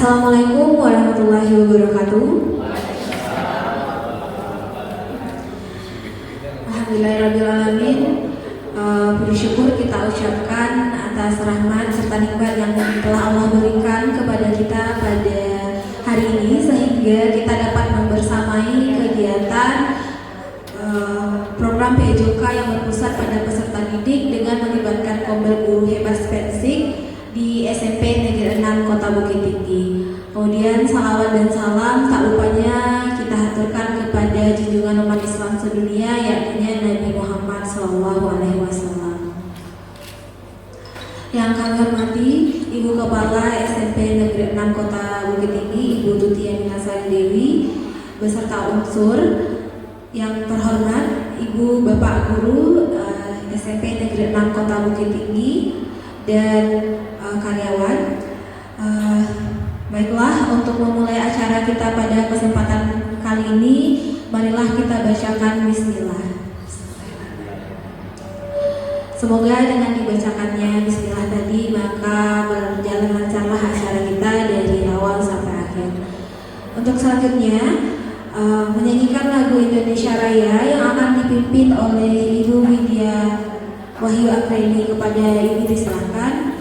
Assalamualaikum warahmatullahi wabarakatuh. Alhamdulillahirrahmanirrahim. Puji syukur kita ucapkan atas rahmat serta nikmat yang telah Allah berikan kepada kita pada hari ini, sehingga kita dapat membersamai kegiatan program PJOK yang berpusat pada peserta didik dengan melibatkan Kombel Guru Hebat Spesifik di SMP Negeri 6 Kota Bukit Tinggi. Kemudian salawat dan salam tak lupanya kita haturkan kepada junjungan umat Islam sedunia, yakni Nabi Muhammad SAW. Yang kami hormati Ibu Kepala SMP Negeri 6 Kota Bukit Tinggi, Ibu Tuti Aminasari Dewi, beserta unsur yang terhormat Ibu Bapak Guru SMP Negeri 6 Kota Bukit Tinggi dan karyawan. Baiklah, untuk memulai acara kita pada kesempatan kali ini, marilah kita bacakan bismillah. Semoga dengan dibacakannya bismillah tadi, maka berjalan lancarlah acara kita dari awal sampai akhir. Untuk selanjutnya, menyanyikan lagu Indonesia Raya yang akan dipimpin oleh Ibu Widya Wahyu Akreni. Kepada Ibu disilakan,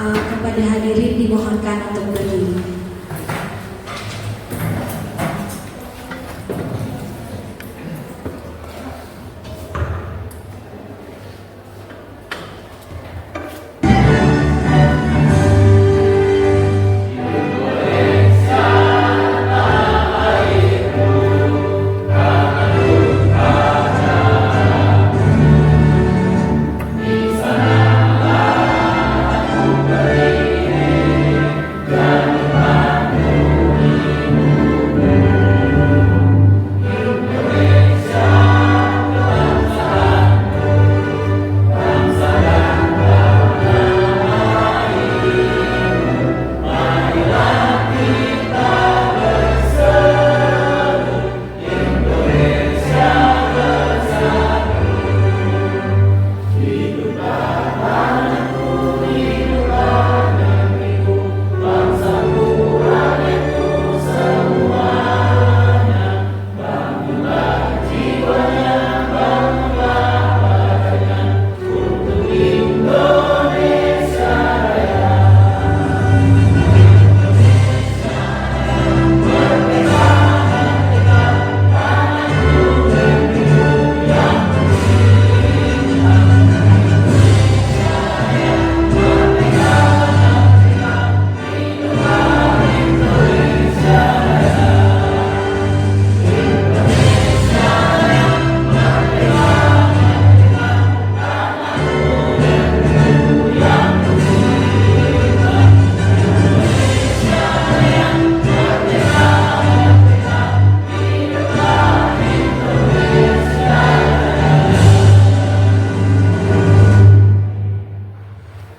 kepada hadirin dimohonkan untuk berdiri.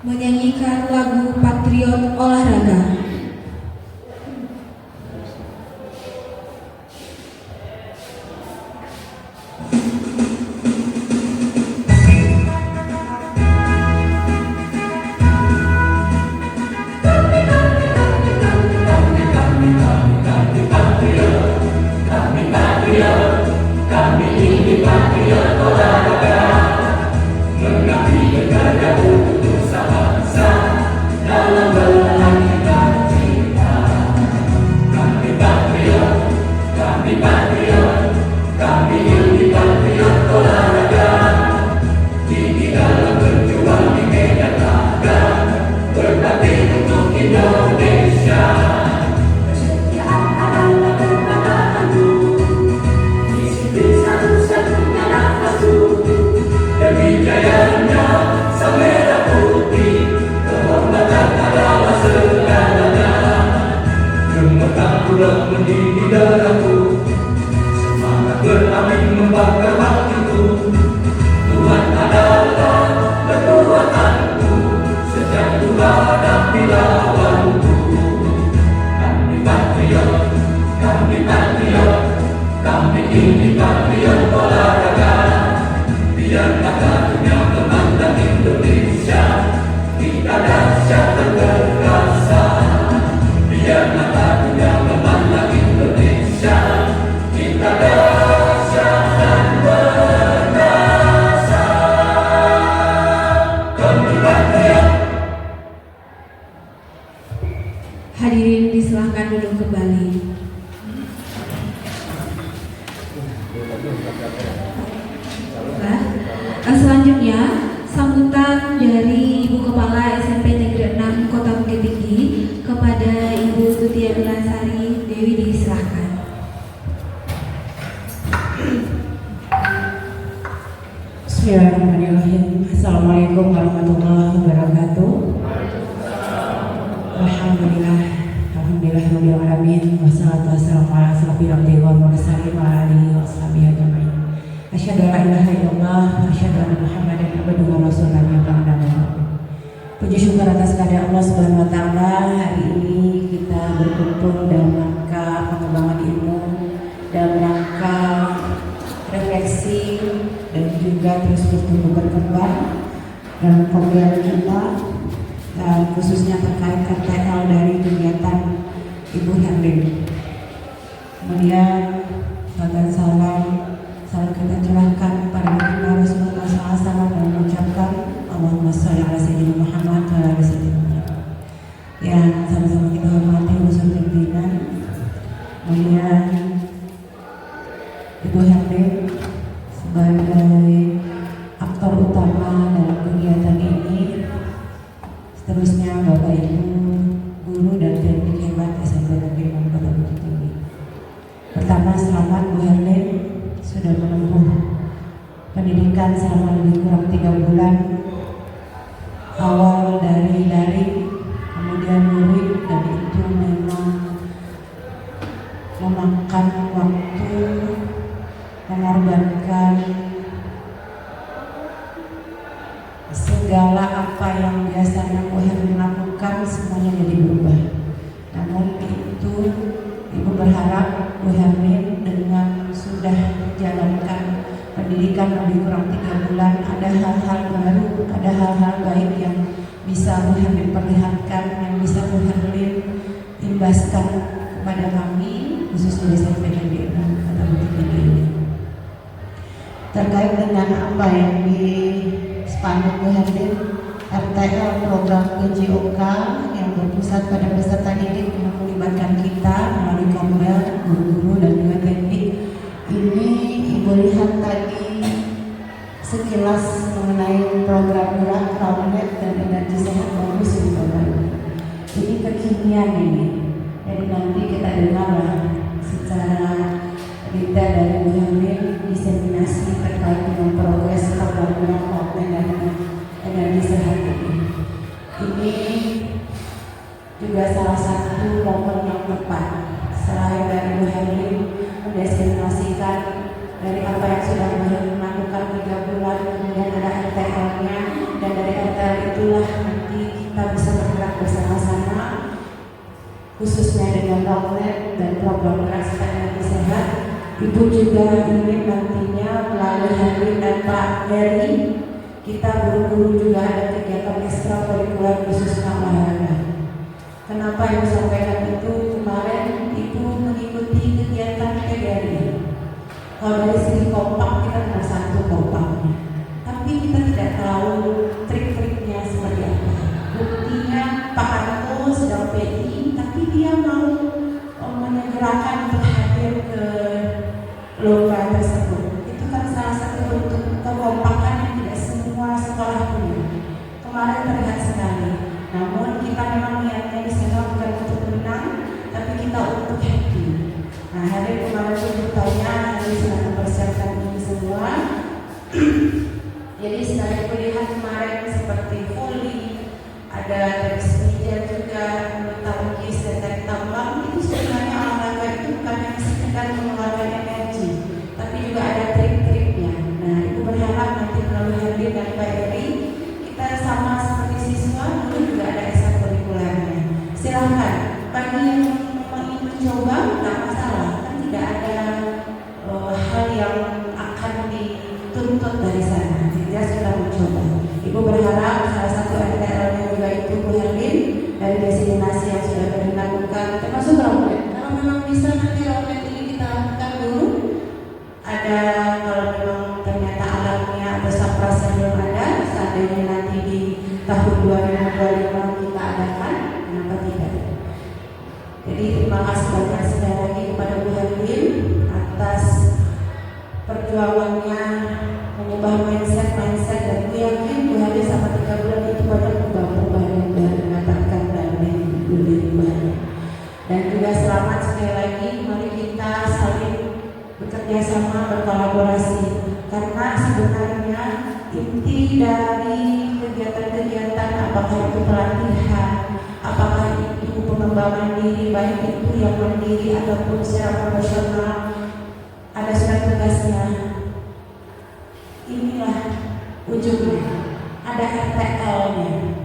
Menyanyikan lagu Patriot Olahraga. Mendidih darahku, semangat berani membakar hatiku. Tuhan adalah kekuatanku, sejak ku hadapi lawanku. Kami patriot, kami ini patriot olahraga. Biarlah karunia memandang Indonesia, kita dahsyat dan perkasa. Biarlah Nah, selanjutnya sambutan dari Ibu Kepala SMP Negeri 6 Kota Bukit Tinggi kepada Ibu Tutia Belasari Dewi diserahkan. Bismillahirrahmanirrahim. Assalamualaikum warahmatullahi wabarakatuh. Alhamdulillah rabbil alamin. Wassalatu wassalamu ala asyrofil anbiya'i wal mursalin wa ala alihi washabihi ajmain. Asyhadu an la ilaha illallah wa asyhadu anna Muhammadan abduhu wa rasuluhu yang ba'da. Puji syukur atas kepada Allah Subhanahu wa taala, hari ini kita berkumpul dalam rangka pengembangan ilmu, dalam rangka refleksi dan juga terus bertumbuh berkembang dalam pembelajaran kita, dan khususnya terkait RTL dari kegiatan Ibu Herlin. Kemudian dan salam kita curahkan kepada Nabi Rasulullah SAW dan mengucapkan Allahumma sholli ala sayyidina Muhammad wa ala sayyidina Muhammad. Yang sama-sama kita hormati unsur pimpinan, kemudian Ibu Herlin sebagai aktor utama dalam kegiatan ini, seterusnya Bapak Ibu guru dan teknik hebat SMP Negeri 6 Kota Bukit Tinggi. Pertama, selamat Bu Herlin sudah menempuh pendidikan selama lebih kurang 3 bulan, awal dari daring, kemudian luring, dan itu memang memakan waktu, mengorbankan segala apa yang biasanya Bu Herlin lakukan, semuanya jadi berubah. Namun itu Ibu berharap Bu Herlin dengan sudah menjalankan pendidikan lebih kurang 3 bulan, ada hal-hal baru, ada hal-hal baik yang bisa Bu Herlin perlihatkan, yang bisa Bu Herlin imbaskan kepada kami, khususnya di SMP Negeri 6 Kota Bukit Tinggi ini. Terkait dengan apa yang di spanduk Bu Herlin, RTL program PJOK yang berpusat pada peserta didik yang melibatkan kita melalui Komel, guru-guru dan juga teknik. Ini Ibu lihat tadi sekilas mengenai program gerak Crowdnet dan energi sehat bagus di program. Ini kekinian ini. Jadi nanti kita dengarlah secara detail dari Bu Herlin diseminasi terkait dengan progres program gerak Crowdnet dan energi sehat ini. Ini juga salah satu momen yang tepat selain dari Bu Herlin mendesimasikan dari apa yang sudah Bu Herlin lakukan 3 bulan, kemudian ada RTL-nya, dan dari RTL itulah nanti kita bisa bergerak bersama-sama, khususnya dengan Crowdnet dan program gerak energi sehat. Ibu juga ingin nantinya melalui Herlin dan Pak Heri, kita guru-guru juga ada kegiatan ekstrakurikuler khususnya olahraga. Kenapa Ibu sampaikan itu? Kemarin Ibu mengikuti kegiatan PGRI. Kalau dari segi kompak kita cuma satu kompaknya, tapi kita tidak tahu trik-triknya seperti apa. Buktinya Pak Harto sedang PI, tapi dia mau menyegerakan untuk hadir ke lomba tersebut. Itu kan salah satu bentuk kekompakan yang tidak semua sekolah punya. Kemarin terlihat sekali. Namun kita memang niatnya di sana bukan untuk menang, tapi kita untuk happy. Nah, hari kemarin itu bertanya, hari sedang mempersiapkan ini semua. Jadi saya melihat kemarin seperti volley, ada tenis meja juga, tangkis dan tarik tambang. Itu sebenarnya olahraga itu bukan hanya sekedar mengeluarkan energi, tapi juga ada trik-triknya. Nah, Ibu berharap nanti melalui Herlin dan Pak Eri kita sama seperti siswa dulu juga ada ekstrakurikulernya. Silahkan bagi yang ingin mencoba nggak masalah, kan tidak ada hal yang akan dituntut dari sana. Kita sudah mencoba. Ibu berharap salah satu RTL-nya juga itu Bu Herlin dari destinasi yang sudah dilakukan, termasuk Crowdnet. Kalau memang bisa nanti Crowdnet ini kita lakukan dulu. Ada kalau memang ternyata alamnya atau saprasa belum ada, seandainya nanti di tahun 2025 kita adakan, kenapa tidak? Jadi terima kasih banyak sekali lagi kepada Bu Herlin atas kolaborasi, karena sebenarnya inti dari kegiatan-kegiatan apakah itu pelatihan, apakah itu pengembangan diri, baik itu yang mandiri ataupun secara profesional, ada surat tugasnya. Inilah ujungnya, ada RTL-nya.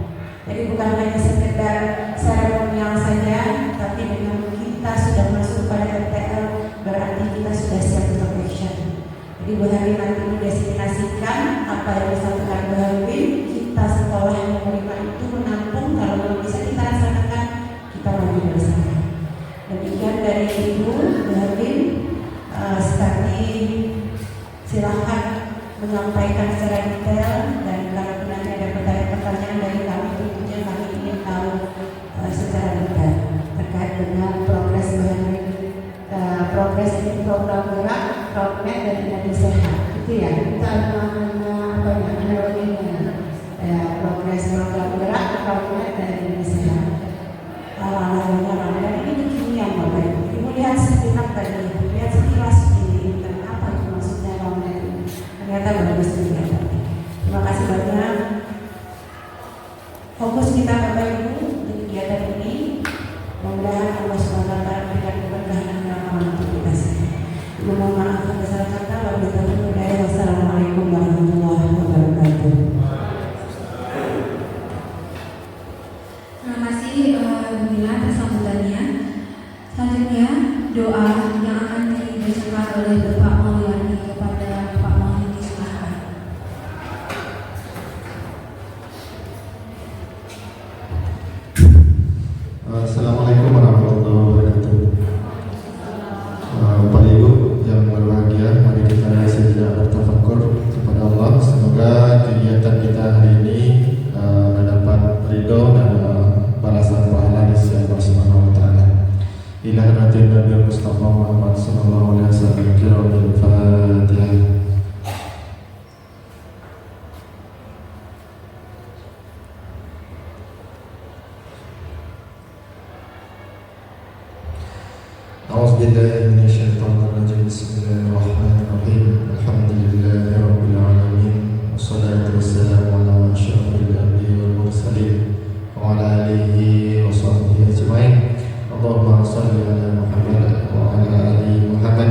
Jadi bukan hanya sekedar seremonial saja, tapi dengan kita sudah masuk pada RTL berarti kita sudah siap untuk action. Jadi Bu Hari nanti mendestinasikan apa yang disampaikan Bu Hari, kita sekolah menerima itu menampung, kalau belum bisa kita laksanakan, kita maju bersama. Demikian dari Ibu Bu Hari, sekali silahkan menyampaikan secara detail, dan kalau nanti ada pertanyaan-pertanyaan dari kami, tentunya kami ingin tahu secara detail terkait dengan progres progres ini, program gerak, roadmap dan energi sehat. Itu ya, kita progres program gerak, roadmap dan energi sehat. Dan ini kekinian Bapak Ibu. Ibu lihat sekilas tadi, lihat sekilas ini, dan apa itu maksudnya roadmap ini. Ternyata bagus juga. Terima kasih banyak. Fokus kita Bapak Ibu di kegiatan ini, mudah-mudahan Allah SWT memberikan keberkahan dan rahmat untuk kita semua. Mohon maaf atas salah kata. Wassalamualaikum warahmatullahi wabarakatuh. Terima kasih Bu Mila atas sambutannya. Selanjutnya doa yang akan dibacakan oleh Bapak Maulani kepada Bapak Maulani, silahkan. Assalamualaikum warahmatullahi wabarakatuh. Bapak Ibu yang berbahagia, mari kita sejenak bertafakur kepada Allah. Semoga kegiatan kita hari ini mendapat ridho dan balasan pahala di sisi Allah Subhanahu wa taala. Ila hadirin Nabi Mustafa Muhammad sallallahu alaihi wasallam. Al-Fatihah. A'udzubillahi minasyaitonirrajim. Bismillahirrahmanirrahim. Alhamdulillahi rabbil alamin. Wassalatu wassalamu ala asyrafil anbiya'i wal mursalin wa ala alihi wa sahbihi ajma'in. Allahumma shalli ala Muhammad wa ala ali Muhammad.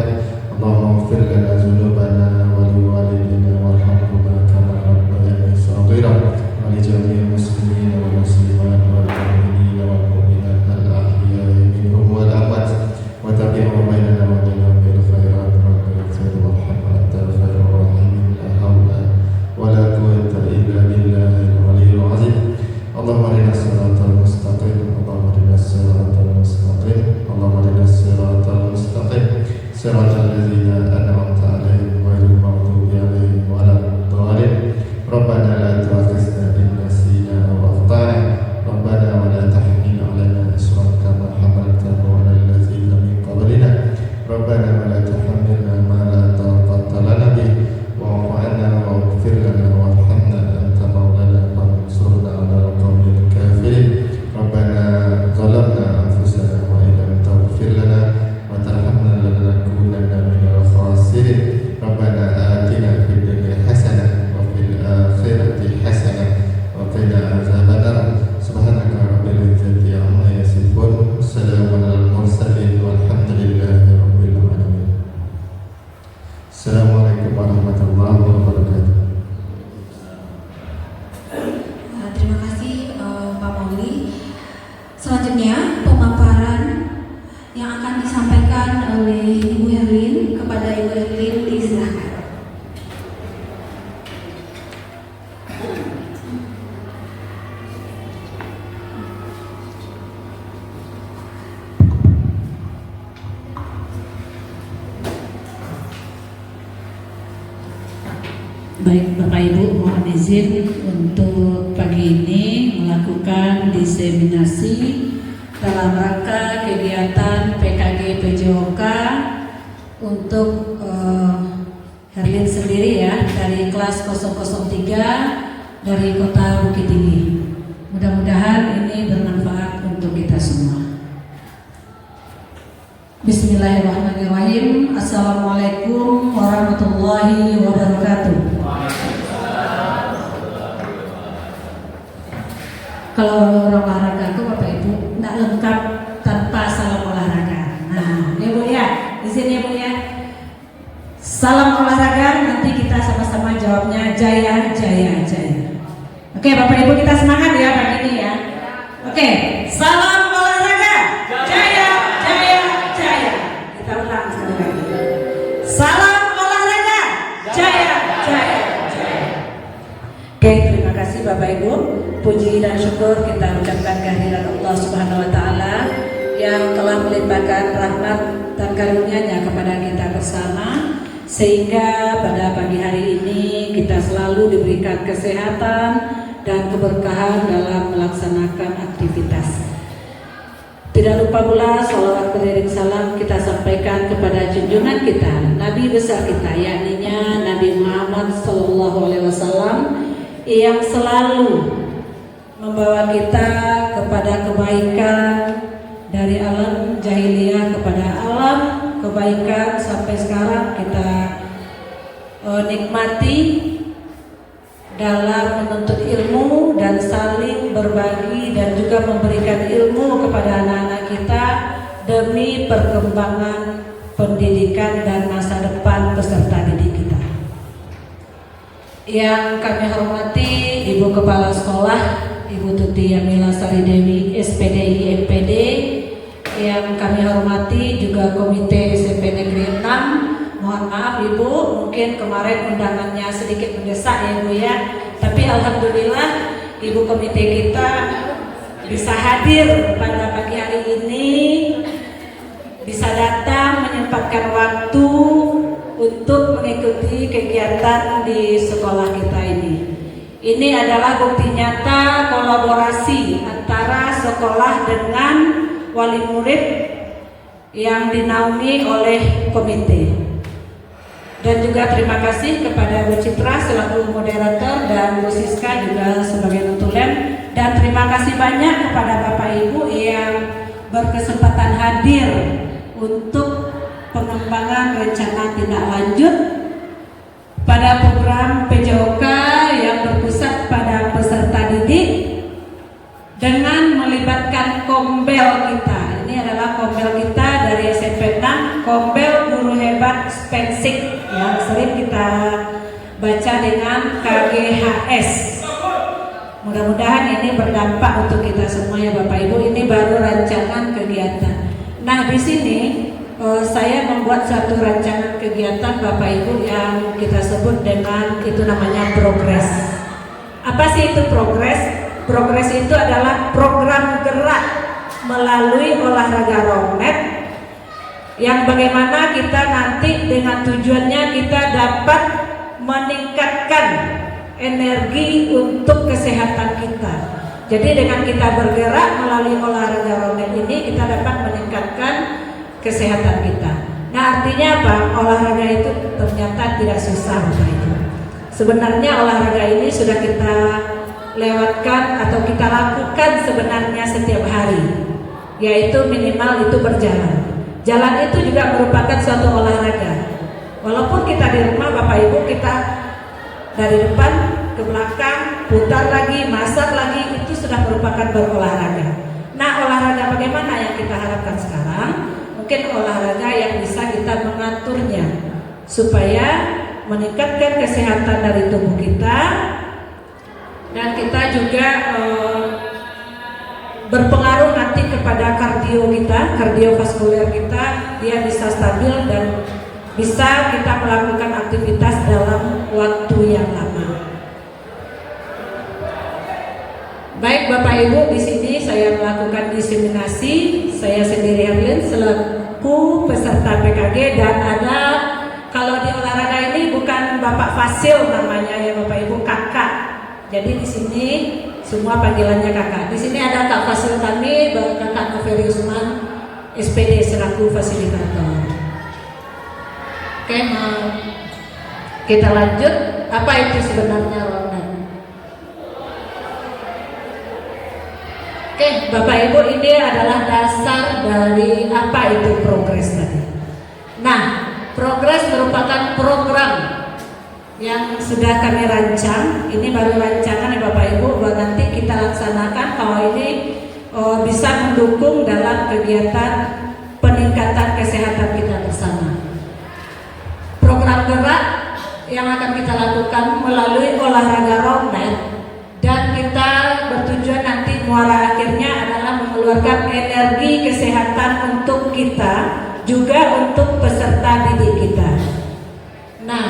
Allahumma ighfir lana dzunubana wa liwalidina warhamhuma kama rabbayani shaghira wa li jami'il muslimina wal muslimat wal mu'minina wal mu'minat al-ahya'i minhum wal amwat. وتابعوا بيننا وبينهم بالخيرات والخير والحق أنت الخير الراحمين. لا حول ولا قوة إلا بالله العلي العظيم. اللهم اهدنا الصراط المستقيم. اللهم اهدنا الصراط المستقيم. اللهم اهدنا الصراط المستقيم. صراط الذين أنعمت عليهم غير المغضوب عليهم ولا الضالين. ربنا لا تؤاخذنا إن نسينا أو أخطأنا. ربنا ولا تحمل علينا إصرا كما حملته على الذين من قبلنا. ربنا ولا تحملنا ما لا طاقة لنا به. واعف عنا واغفر لنا وارحمنا أنت مولانا فانصرنا على القوم الكافرين. ربنا ظلمنا أنفسنا وإن لم تغفر لنا وترحمنا لنكونن من الخاسرين. ربنا آتنا في الدنيا حسنة وفي الآخرة حسنة وقنا عذاب النار. سبحانك رب العزة عما يصفون. سلام على المرسلين والحمد لله رب العالمين. Assalamualaikum warahmatullahi wabarakatuh. Terima kasih Pak Mauli. Selanjutnya pemaparan yang akan disampaikan oleh Ibu Herlin. Kepada Ibu Herlin disilahkan. Baik Bapak Ibu, mohon izin untuk pagi ini melakukan diseminasi dalam rangka kegiatan PKG PJOK untuk Herlin sendiri ya, dari kelas 003 dari Kota Bukit Tinggi. Mudah-mudahan ini bermanfaat untuk kita semua. Bismillahirrahmanirrahim. Assalamualaikum warahmatullahi warahmatullahi wabarakatuh. Kalau orang olahraga itu Bapak Ibu tidak lengkap tanpa salam olahraga. Nah, ya Bu ya, di sini ya Bu ya. Salam olahraga, nanti kita sama-sama jawabnya jaya, jaya, jaya. Oke, Bapak Ibu kita semangat ya pagi ini ya. Oke, salam olahraga, jaya, jaya, jaya. Kita ulang sekali lagi. Salam olahraga, jaya, jaya, jaya. Oke, terima kasih Bapak Ibu. Puji dan syukur kita ucapkan kehadirat Allah Subhanahu wa Ta'ala yang telah melimpahkan rahmat dan karunia-Nya kepada kita bersama, sehingga pada pagi hari ini kita selalu diberikan kesehatan dan keberkahan dalam melaksanakan aktivitas. Tidak lupa pula salawat beriring salam kita sampaikan kepada junjungan kita, Nabi besar kita, yakninya Nabi Muhammad SAW, yang selalu membawa kita kepada kebaikan dari alam jahiliyah kepada alam kebaikan sampai sekarang kita nikmati dalam menuntut ilmu dan saling berbagi dan juga memberikan ilmu kepada anak-anak kita demi perkembangan pendidikan dan masa depan peserta didik kita. Yang kami hormati Ibu Kepala Sekolah Ibu Tuti Yamila Sari Dewi SPDI MPD, yang kami hormati juga Komite SMP Negeri 6. Mohon maaf Ibu, mungkin kemarin undangannya sedikit mendesak ya Ibu ya, tapi alhamdulillah Ibu Komite kita bisa hadir pada pagi hari ini, bisa datang menyempatkan waktu untuk mengikuti kegiatan di sekolah kita ini. Ini adalah bukti nyata kolaborasi antara sekolah dengan wali murid yang dinaungi oleh komite. Dan juga terima kasih kepada Bu Citra selaku moderator dan Bu Siska juga sebagai nutulem. Dan terima kasih banyak kepada Bapak Ibu yang berkesempatan hadir untuk pengembangan rencana tindak lanjut pada program PJOK yang berpusat pada peserta didik dengan melibatkan kombel kita. Ini adalah kombel kita dari SMP 6, kombel guru hebat Spensik yang sering kita baca dengan KGHS. Mudah-mudahan ini berdampak untuk kita semua ya Bapak Ibu. Ini baru rancangan kegiatan. Nah, di sini saya membuat satu rancangan kegiatan Bapak Ibu yang kita sebut dengan itu namanya progres. Apa sih itu progres? Progres itu adalah program gerak melalui olahraga roadmap yang bagaimana kita nanti dengan tujuannya kita dapat meningkatkan energi untuk kesehatan kita. Jadi dengan kita bergerak melalui olahraga roadmap ini kita dapat meningkatkan kesehatan kita. Nah, artinya apa? Olahraga itu ternyata tidak susah Bapak Ibu. Sebenarnya olahraga ini sudah kita lewatkan atau kita lakukan sebenarnya setiap hari, yaitu minimal itu berjalan. Jalan itu juga merupakan suatu olahraga. Walaupun kita di rumah Bapak Ibu, kita dari depan ke belakang, putar lagi, masak lagi, itu sudah merupakan berolahraga. Nah, olahraga bagaimana yang kita harapkan sekarang? Mungkin olahraga yang bisa kita mengaturnya supaya meningkatkan kesehatan dari tubuh kita, dan kita juga berpengaruh nanti kepada kardio kita, kardiovaskuler kita, dia bisa stabil dan bisa kita melakukan aktivitas dalam waktu yang lama. Baik Bapak Ibu, di sini saya melakukan diseminasi. Saya sendiri Herlin selaku peserta PKG, dan ada kalau di olahraga ini bukan Bapak Fasil namanya ya Bapak Ibu, kakak. Jadi di sini semua panggilannya kakak. Di sini ada Kak Fasil kami, Kakak Noveri Usman, SPD selaku fasilitator. Oke, kita lanjut. Apa itu sebenarnya roadmap? Oke, Bapak Ibu, ini adalah dasar dari apa itu progres tadi. Nah, Progres merupakan program yang sudah kami rancang. Ini baru rancangan ya Bapak Ibu, buat nanti kita laksanakan kalau ini bisa mendukung dalam kegiatan peningkatan kesehatan kita bersama. Program gerak yang akan kita lakukan melalui olahraga roundnet, dan kita bertujuan nanti muara akhirnya adalah mengeluarkan energi kesehatan untuk kita, juga untuk peserta didik kita. Nah,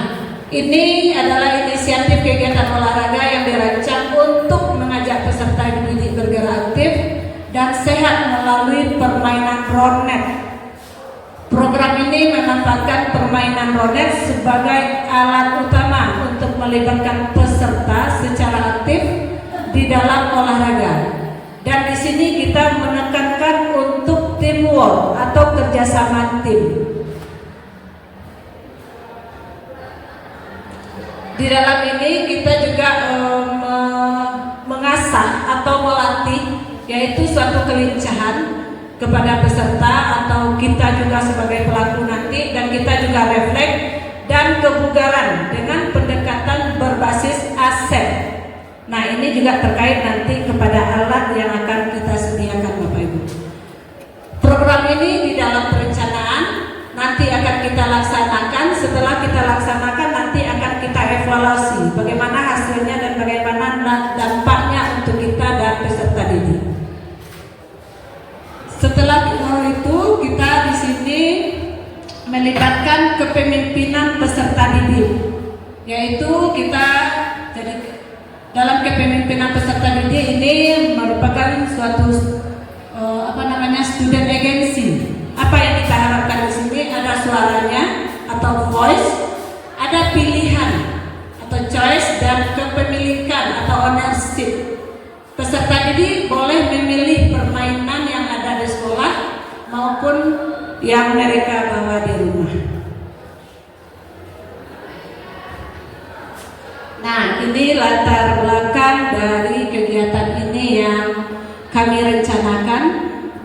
ini adalah inisiatif kegiatan olahraga yang dirancang untuk mengajak peserta didik bergerak aktif dan sehat melalui permainan roundnet. Program ini memanfaatkan permainan roundnet sebagai alat utama untuk melibatkan peserta secara aktif di dalam olahraga. Dan di sini kita menekankan untuk teamwork atau kerjasama tim. Di dalam ini kita juga mengasah atau melatih, yaitu suatu kelincahan kepada peserta atau kita juga sebagai pelaku nanti, dan kita juga refleks dan kebugaran dengan pendekatan berbasis aset. Nah, ini juga terkait nanti kepada alat yang akan kita sediakan Bapak Ibu. Program ini di dalam perencanaan nanti akan kita laksanakan. Setelah kita laksanakan nanti akan kita evaluasi bagaimana hasilnya dan bagaimana dampaknya untuk kita dan peserta didik. Setelah itu kita di sini melibatkan kepemimpinan peserta didik, yaitu kita jadi dalam kepemimpinan peserta didik ini merupakan suatu student agency. Apa yang kita harapkan di sini ada suaranya atau voice, ada pilihan atau choice, dan kepemilikan atau ownership. Peserta didik boleh memilih permainan yang ada di sekolah maupun yang mereka bawa di rumah. Nah, ini latar belakang dari kegiatan ini yang kami rencanakan.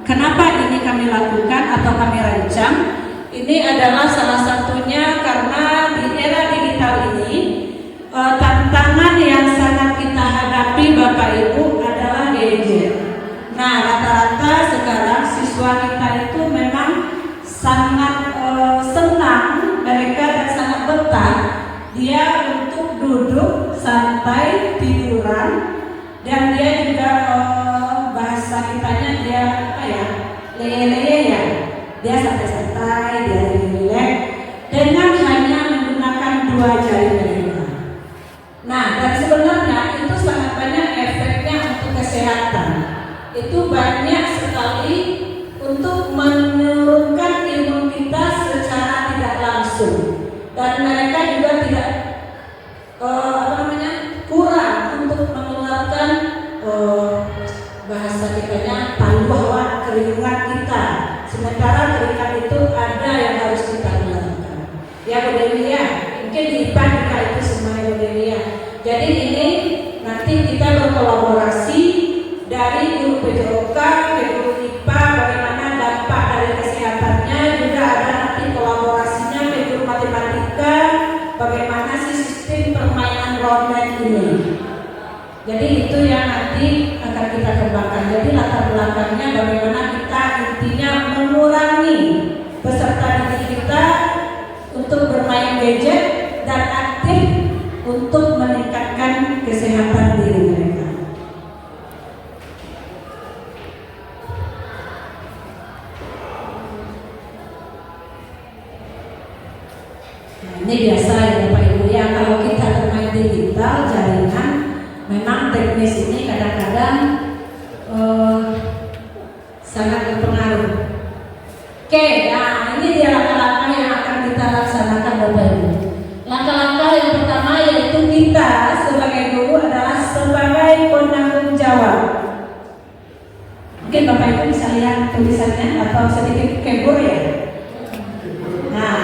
Kenapa ini kami lakukan atau kami rancang? Ini adalah salah satunya karena di era digital ini tantangan yang sangat kita hadapi Bapak Ibu adalah gadget. Nah, rata-rata sekarang siswa kita itu memang sangat senang mereka dan sangat betah dia untuk duduk santai tiduran, dan dia juga bahasa kitanya dia leye-leye ya, dia santai-santai, dia rileks dengan hanya menggunakan 2 jari mereka. Nah, dan sebenarnya itu sangat banyak efeknya untuk kesehatan. Itu banyak sekali untuk menurunkan imun kita secara tidak langsung, dan mereka juga tidak kurang untuk mengeluarkan bahasa kitanya paluh keringat kita. Sementara keringat itu ada yang harus kita keluarkan. Ya Bu Dewi ya, mungkin di IPA juga itu semuanya Bu Dewi ya. Jadi ini nanti kita berkolaborasi dari guru PJOK ke guru IPA, bagaimana dampak dari kesehatannya, juga ada nanti kolaborasinya ke guru matematika, bagaimana sih sistem permainan roundnet ini. Jadi itu yang nanti akan kita kembangkan. Jadi latar belakangnya bagaimana kita intinya mengurangi peserta didik kita untuk bermain gadget dan aktif untuk meningkatkan kesehatan diri mereka. Nah, ini biasa ya Bapak Ibu ya, kalau kita bermain digital jaringan, memang teknis ini kadang-kadang sangat berpengaruh. Oke, nah ini dia langkah-langkah yang akan kita laksanakan Bapak Ibu. Langkah-langkah yang pertama yaitu kita sebagai guru adalah sebagai penanggung jawab. Mungkin Bapak Ibu bisa lihat tulisannya atau sedikit kebur ya. Nah,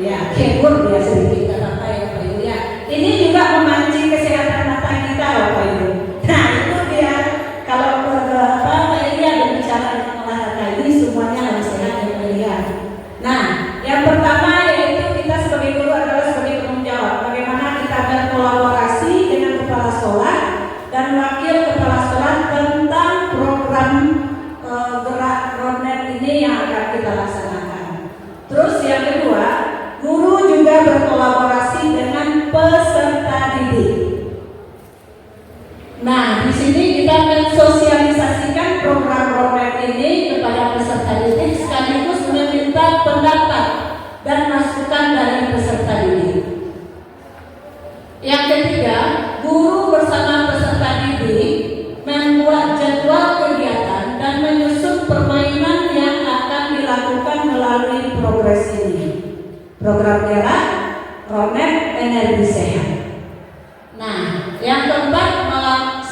ya kebur dia sedikit kata ya Bapak Ibu ya. Ini juga memancing kesehatan mata kita Bapak Ibu. Nah itu dia, kalau ada bicara dengan olahraga ini semuanya harus sehat ya Bapak Ibu. Nah yang pertama Nah, di sini kita mensosialisasikan program roadmap ini kepada peserta didik sekaligus meminta pendapat dan masukan dari peserta didik. Yang ketiga, guru bersama peserta didik membuat jadwal kegiatan dan menyusun permainan yang akan dilakukan melalui progres ini. Program gerak, roadmap, energi sehat. Nah, yang keempat,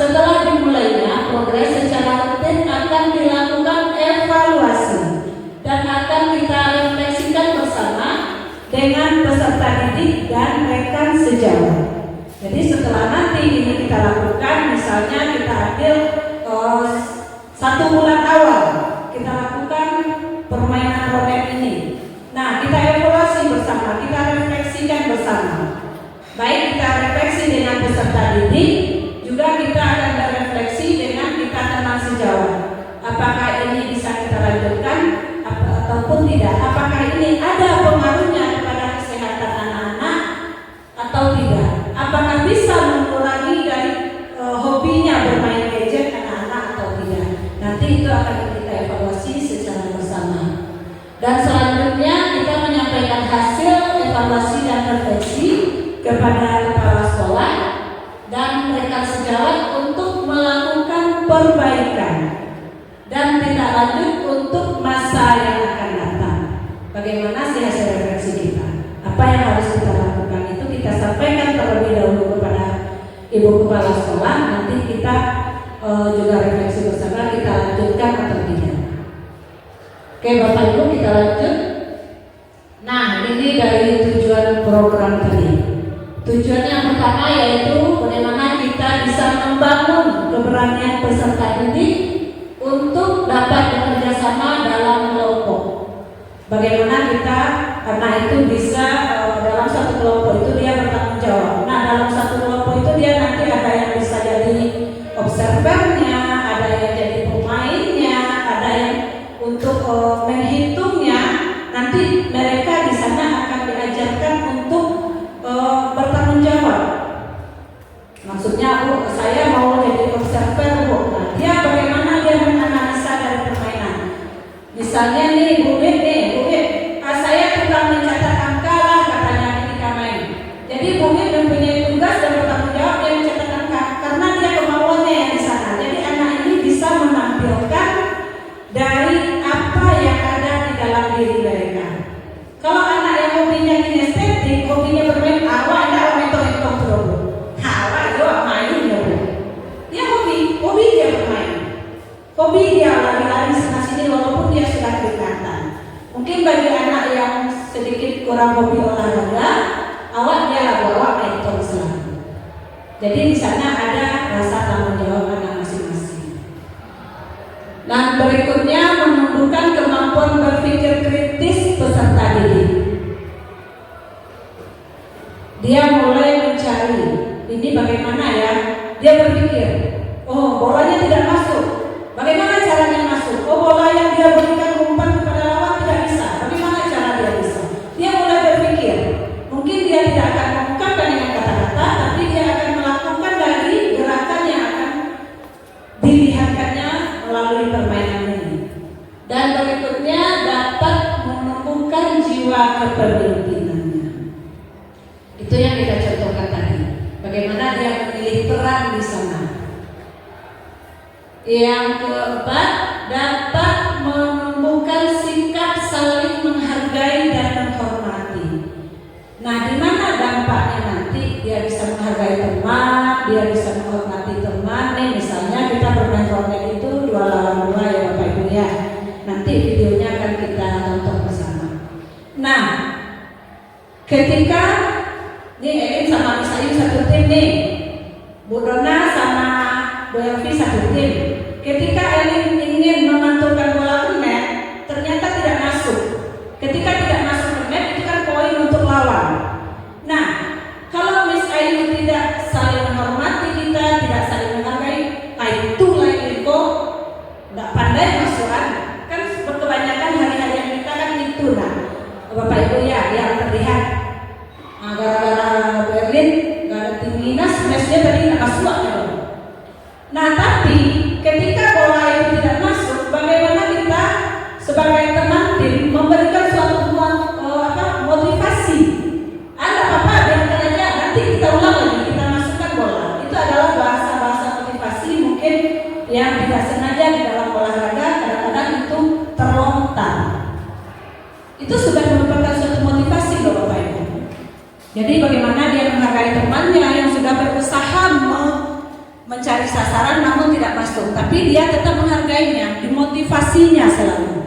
setelah dimulainya progres secara rutin akan dilakukan evaluasi dan akan kita refleksikan bersama dengan peserta didik dan rekan sejawat. Jadi setelah nanti ini kita lakukan, misalnya kita ambil 1 bulan awal kita lakukan permainan roadmap ini. Nah, kita evaluasi bersama, kita refleksikan bersama. Baik kita refleksi dengan peserta didik, juga kita akan berefleksi dengan kita teman sejawat. Apakah ini bisa kita lanjutkan ataupun tidak? Apakah ini ada pengaruhnya kepada kesehatan anak-anak atau tidak? Apakah bisa mengurangi dari hobinya bermain gadget anak-anak atau tidak? Nanti itu akan kita evaluasi secara bersama. Dan selanjutnya kita menyampaikan hasil evaluasi dan refleksi kepada kepala sekolah dan rekan sejawat untuk melakukan perbaikan dan tindak lanjut untuk masa yang akan datang. Bagaimana sih hasil refleksi kita? Apa yang harus kita lakukan itu kita sampaikan terlebih dahulu kepada ibu kepala sekolah. Nanti kita juga refleksi bersama, kita lanjutkan atau tidak. Oke Bapak Ibu, kita lanjut. Nah, ini dari tujuan program tadi. Tujuan yang pertama yaitu bagaimana kita bisa membangun keberanian peserta didik untuk dapat bekerja sama dalam kelompok. Bagaimana kita, karena itu bisa dalam satu kelompok itu dia bertanggung jawab. Nah, dalam satu kelompok itu dia nanti ada yang bisa jadi observernya, ada yang jadi pemainnya, ada yang untuk menghitungnya. Nanti mereka di sana akan diajarkan untuk bertanggung jawab. Maksudnya, Bu, saya mau jadi observer, Bu. Nah, dia bagaimana dia menganalisa dari permainan. Misalnya nih, Bu Wid, saya tukang mencatat angka lah katanya ketika main. Jadi Bu Wid mempunyai tugas dan bertanggung jawab dia mencatat angka karena dia kemauannya yang di sana. Jadi anak ini bisa menampilkan dari apa yang ada di dalam diri mereka. Kalau anak yang hobinya kinestetik, hobinya bermain, awak tidak hitung-hitung terus. Awak itu main ya, Bu. Dia hobi dia bermain. Hobi dia lari-lari sana-sini walaupun dia sudah kelihatan. Mungkin bagi anak yang sedikit kurang hobi olahraga, awak dia lagu awak hitung selalu. Jadi di sana ada rasa tanggung jawab anak masing-masing. Dan berikutnya menumbuhkan kemampuan berpikir kritis peserta didik. Dia mulai mencari, ini bagaimana ya? Dia berpikir, oh bolanya tidak masuk. Bagaimana caranya masuk? Oh bola yang dia berikan umpan kepada lawan tidak bisa. Bagaimana cara dia bisa? Dia mulai berpikir. Mungkin dia tidak akan mengungkapkan dengan kata-kata, tapi dia akan melakukan dari gerakan yang akan dilihatkannya melalui permainan ini. Dan berikutnya dapat menumbuhkan jiwa kepemimpinannya. Itu yang kita contohkan tadi. Bagaimana dia memilih peran di sana. Yang keempat, dapat menumbuhkan sikap saling menghargai dan menghormati. Nah, di mana dampaknya nanti? Dia bisa menghargai teman, dia bisa menghormati teman. Nih, misalnya kita bermain roadmap itu 2 lawan 2 ya Bapak Ibu ya. Nanti videonya akan kita tonton bersama. Nah, ketika nih Elin sama Miss Ayu satu tim nih, Bu Dona sama Bu Elvi satu tim. Ketika Elin ingin memantulkan bola ke net, ternyata tidak masuk. Ketika tidak masuk ke net, itu kan poin untuk lawan. Nah, kalau Miss Ayu tidak saling menghormati kita, tidak saling menghargai, nah itu lain kok nggak pandai masukan. Kan kebanyakan hari-hari yang kita kan itu nah, Bapak Ibu ya, yang terlihat. Nah, gara-gara Berlin, nggak ada tim minus, matchnya tadi nggak masuk ya. Nah, tapi ketika bola itu tidak masuk, bagaimana kita sebagai teman tim memberikan suatu motivasi? Ada apa-apa di antaranya, nanti kita ulang lagi, kita masukkan bola. Itu adalah bahasa-bahasa motivasi mungkin yang tidak sengaja di dalam olahraga kadang-kadang itu terlontar. Itu sudah merupakan suatu motivasi loh Bapak Ibu. Jadi bagaimana dia menghargai temannya yang sudah berusaha mencari sasaran namun tidak masuk, tapi dia tetap menghargainya, dimotivasinya selalu.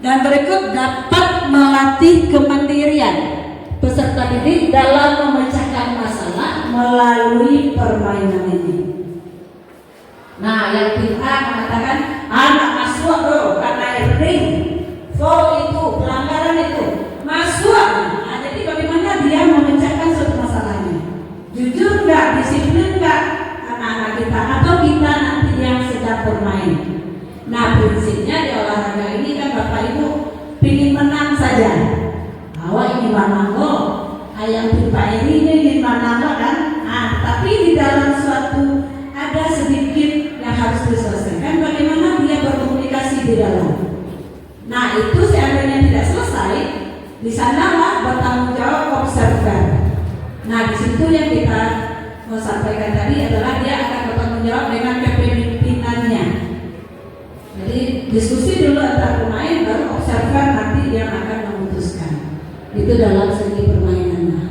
Dan berikut dapat melatih kemandirian peserta didik dalam memecahkan masalah melalui permainan ini. Nah, yang tim A mengatakan anak masuk bro karena ring, foul itu, pelanggaran itu, masuk. Nah, jadi bagaimana dia memecahkan suatu masalahnya? Jujur nggak, disiplin nggak anak-anak kita atau kita nanti yang sedang bermain? Nah, prinsipnya di olahraga ini kan Bapak Ibu pingin menang saja. Awak ini menang kok, ayam pipa ini menang kan? Nah, tapi di dalam suatu ada sedikit yang harus diselesaikan. Bagaimana dia berkomunikasi di dalam? Nah, itu seandainya tidak selesai, di sanalah bertanggung jawab observer. Nah, di situ yang kita mau sampaikan tadi adalah dia akan bertanggung jawab dengan kepemimpinannya. Jadi diskusi dulu antara pemain, baru observer nanti yang akan memutuskan. Itu dalam segi permainannya.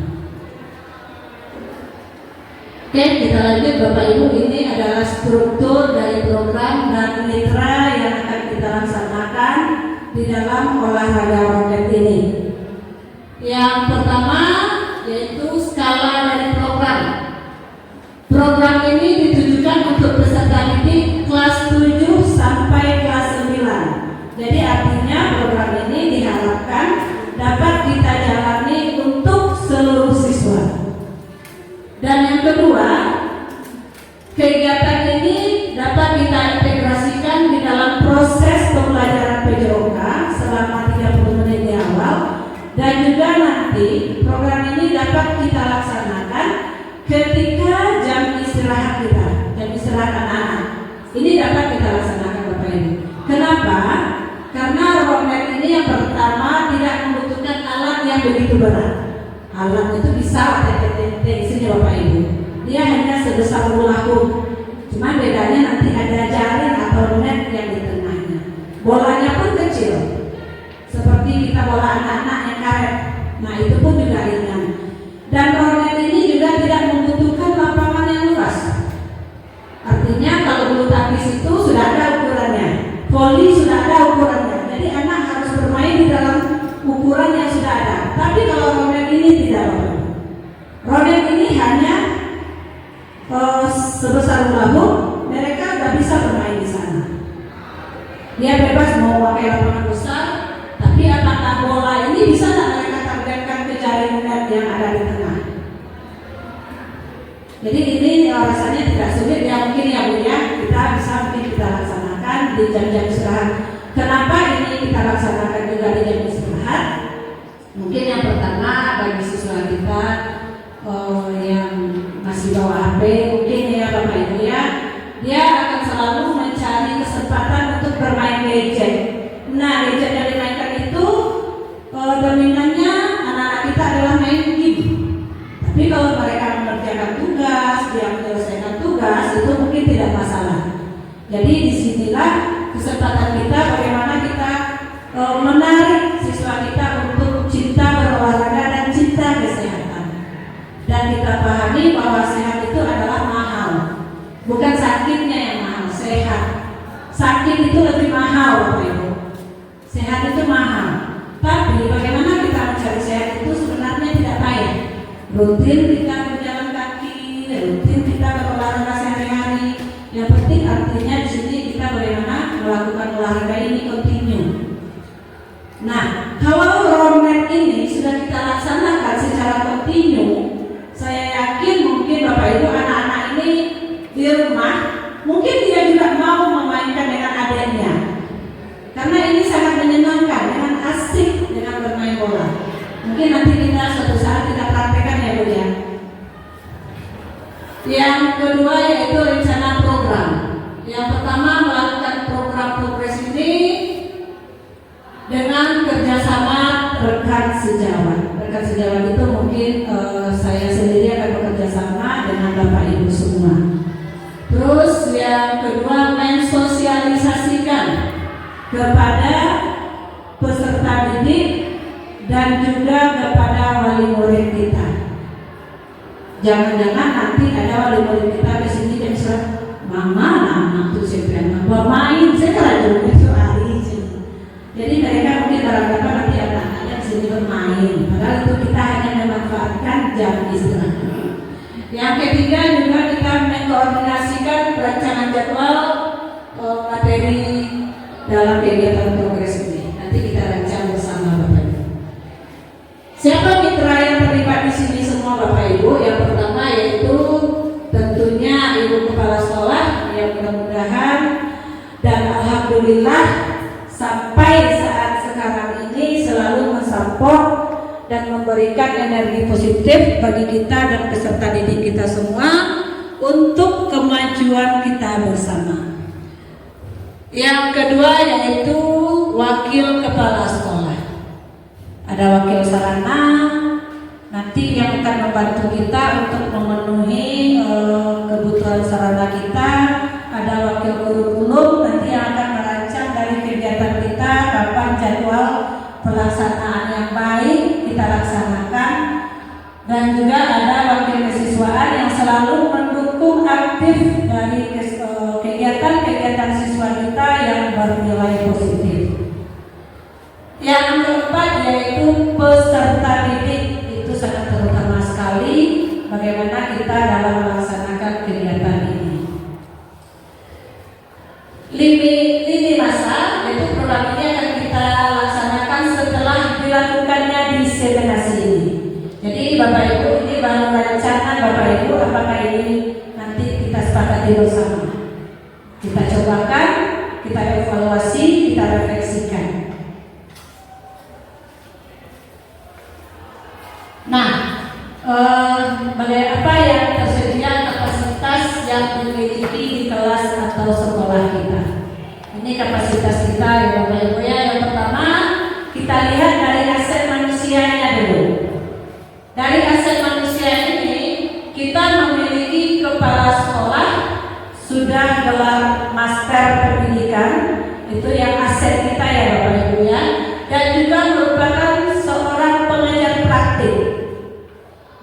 Oke, kita lanjut Bapak Ibu. Ini adalah struktur dari program dan mitra yang akan kita laksanakan di dalam olahraga roket ini. Yang pertama yaitu skala dari program. Program ini ditujukan untuk peserta didik kelas 7 sampai kelas 9. Jadi artinya program ini diharapkan dapat kita jalani untuk seluruh siswa. Dan yang kedua, kegiatan ini dapat kita integrasikan di dalam proses pembelajaran PJOK selama 30 menit di awal, dan juga nanti program ini dapat kita laksanakan ketika jam istirahat kita, jam istirahat anak-anak. Ini dapat kita laksanakan Bapak Ibu. Kenapa? Karena roket ini yang pertama tidak membutuhkan alat yang begitu berat. Alat itu bisa sini Bapak Ibu. Dia hanya sebesar bola hum. Cuma bedanya nanti ada jaring atau net yang di tengahnya. Bolanya pun kecil, seperti kita bola anak-anak yang karet. Nah, itu pun juga ringan. Dan roket ini juga tidak membutuhkan lapangan yang luas. Artinya kalau bulu tangkis itu sudah ada ukurannya, voli sudah ada ukurannya. Jadi anak harus bermain di dalam ukuran yang sudah ada. Tapi kalau roket ini tidak. Roket ini hanya sebesar bola, mereka tidak bisa bermain di sana. Dia bebas mau pakai lapangan besar, tapi apakah bola ini bisa tidak mereka targetkan ke jaring net yang ada di tengah? Jadi ini rasanya tidak sulit ya, mungkin ya Bu ya, kita bisa mungkin kita laksanakan di jam-jam istirahat. Kenapa ini kita laksanakan juga di jam istirahat? Mungkin yang pertama bagi siswa kita yang masih bawa HP, mungkin ya Bapak Ibu ya, dia akan selalu mencari kesempatan untuk bermain gadget. Nah, gadget yang dimainkan itu dominannya anak-anak kita adalah main game. Tapi kalau mereka mengerjakan tugas, dia menyelesaikan tugas, itu mungkin tidak masalah. Jadi disinilah kesempatan kita bagaimana kita menarik siswa kita untuk cinta berolahraga dan cinta kesehatan. Dan kita pahami bahwa sehat itu adalah mahal. Bukan sakitnya yang mahal, sehat. Sakit itu lebih mahal Bapak Ibu. Sehat itu mahal. Tapi bagaimana kita mencari sehat itu sebenarnya tidak payah. Rutin kita berjalan kaki, rutin kita berolahraga sehari-hari. Yang penting artinya di sini kita bagaimana melakukan olahraga ini kontinu. Nah, kalau roadmap ini sudah kita laksanakan secara kontinu, saya yakin mungkin Bapak Ibu anak-anak ini di rumah mungkin dia juga mau memainkan dengan adiknya, karena ini sangat menyenangkan, dengan asik dengan bermain bola. Mungkin nanti kita suatu saat kita praktekkan ya Bu ya. Yang kedua yaitu rencana program. Yang pertama, melakukan program progres ini dengan kerjasama rekan sejawat. Rekan sejawat itu mungkin saya sendiri akan bekerja sama dengan Bapak Ibu semua. Terus yang kedua, mensosialisasikan kepada peserta didik dan juga kepada wali murid kita. Jangan-jangan nanti ada wali murid kita di sini yang sudah mama anak tuh siapa main sekarang juga soal ini. Jadi mereka mungkin beranggapan nanti anak-anaknya di sini bermain. Padahal itu kita hanya memanfaatkan jam istirahat. Yang ketiga juga kita mengkoordinasikan perancangan jadwal materi dalam kegiatan progres ini. Nanti kita rancang bersama Bapak Ibu. Siapa mitra yang terlibat di sini semua Bapak Ibu? Yang pertama yaitu tentunya Ibu Kepala Sekolah yang mudah-mudahan dan alhamdulillah sampai saat sekarang ini selalu mensupport dan memberikan energi positif bagi kita dan peserta didik kita semua untuk kemajuan kita bersama. Yang kedua yaitu wakil kepala sekolah. Ada wakil sarana nanti yang akan membantu kita untuk memenuhi kebutuhan sarana kita. Ada wakil kurikulum nanti yang akan merancang dari kegiatan kita kapan jadwal pelaksanaan yang baik kita laksanakan, dan juga ada wakil kesiswaan yang selalu mendukung aktif dari kegiatan-kegiatan siswa kita yang bernilai positif. Yang keempat yaitu peserta didik, itu sangat terutama sekali bagaimana kita dalam melaksanakan kegiatan ini. Lini masa, yaitu program ini akan kita laksanakan setelah dilakukannya diseminasi ini. Jadi Bapak Ibu, ini baru rencana Bapak Ibu, apakah ini nanti kita sepakati bersama. Kita cobakan, kita evaluasi, kita refleksikan. Nah, apa yang tersedia kapasitas yang dimiliki di kelas atau sekolah kita. Ini kapasitas kita ya Bapak Ibu ya. Yang pertama kita lihat dari aset manusianya dulu. Dari aset manusia ini kita memiliki kepala sekolah sudah gelar master pendidikan, itu yang aset kita ya Bapak Ibu ya. Dan juga merupakan seorang pengajar praktik.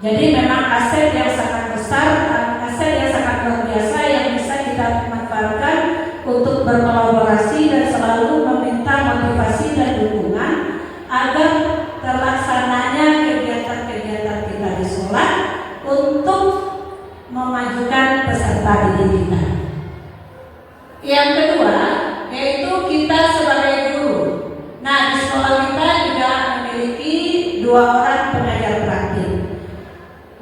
Jadi memang aset yang sangat besar, aset yang sangat luar biasa yang bisa kita manfaatkan untuk berkolaborasi dan selalu meminta motivasi dan dukungan agar terlaksananya kegiatan-kegiatan kita di sekolah untuk memajukan peserta didik kita. Yang kedua yaitu kita sebagai guru. Nah, di sekolah kita juga memiliki 2 orang pengajar praktik.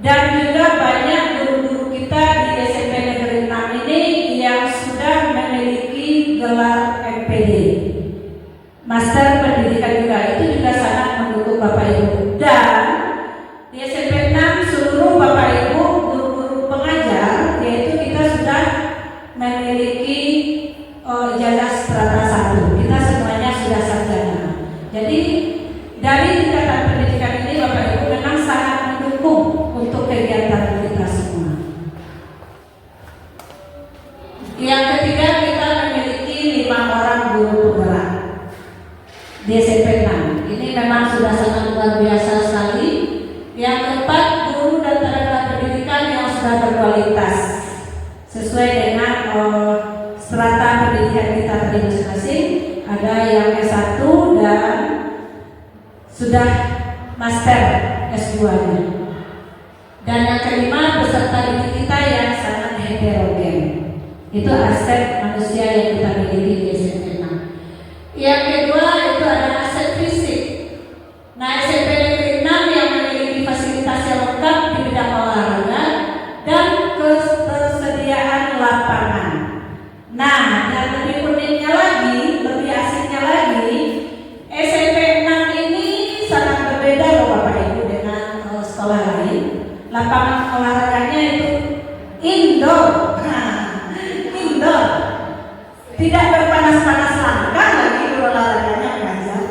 Dan juga banyak guru-guru kita di SMP Negeri 6 ini yang sudah memiliki gelar MPD, Master Pendidikan juga. Itu juga sangat mendukung Bapak Ibu. Dan di SMP 6 seluruh Bapak Ibu guru-guru pengajar, yaitu kita sudah memiliki ijazah strata 1. Kita semuanya sudah sarjana. Jadi dari tingkatan pendidikan ini Bapak Ibu memang sangat mendukung untuk kegiatan kita semua. Yang ketiga kita memiliki 5 orang guru penggerak di SMP 6. Ini memang sudah sangat luar biasa sekali. Yang keempat guru dan tenaga pendidikan yang sudah berkualitas sesuai dengan strata pendidikan kita tadi masing-masing. Ada yang S1 dan sudah master S2-nya. Dan yang kelima peserta didik kita yang sangat heterogen. Itu aset manusia yang kita miliki di SMP 6. Yang kedua itu ada aset fisik. Nah, SMP Negeri 6 yang memiliki fasilitas yang lengkap di bidang olahraga dan ketersediaan lapangan. Nah, yang lebih uniknya lagi, lebih asiknya lagi, SMP 6 ini sangat berbeda loh Bapak Ibu dengan sekolah lain. Lapangan olahraganya itu indoor. Indoor. tidak berpanas-panas langkah lagi olahraganya mengajar.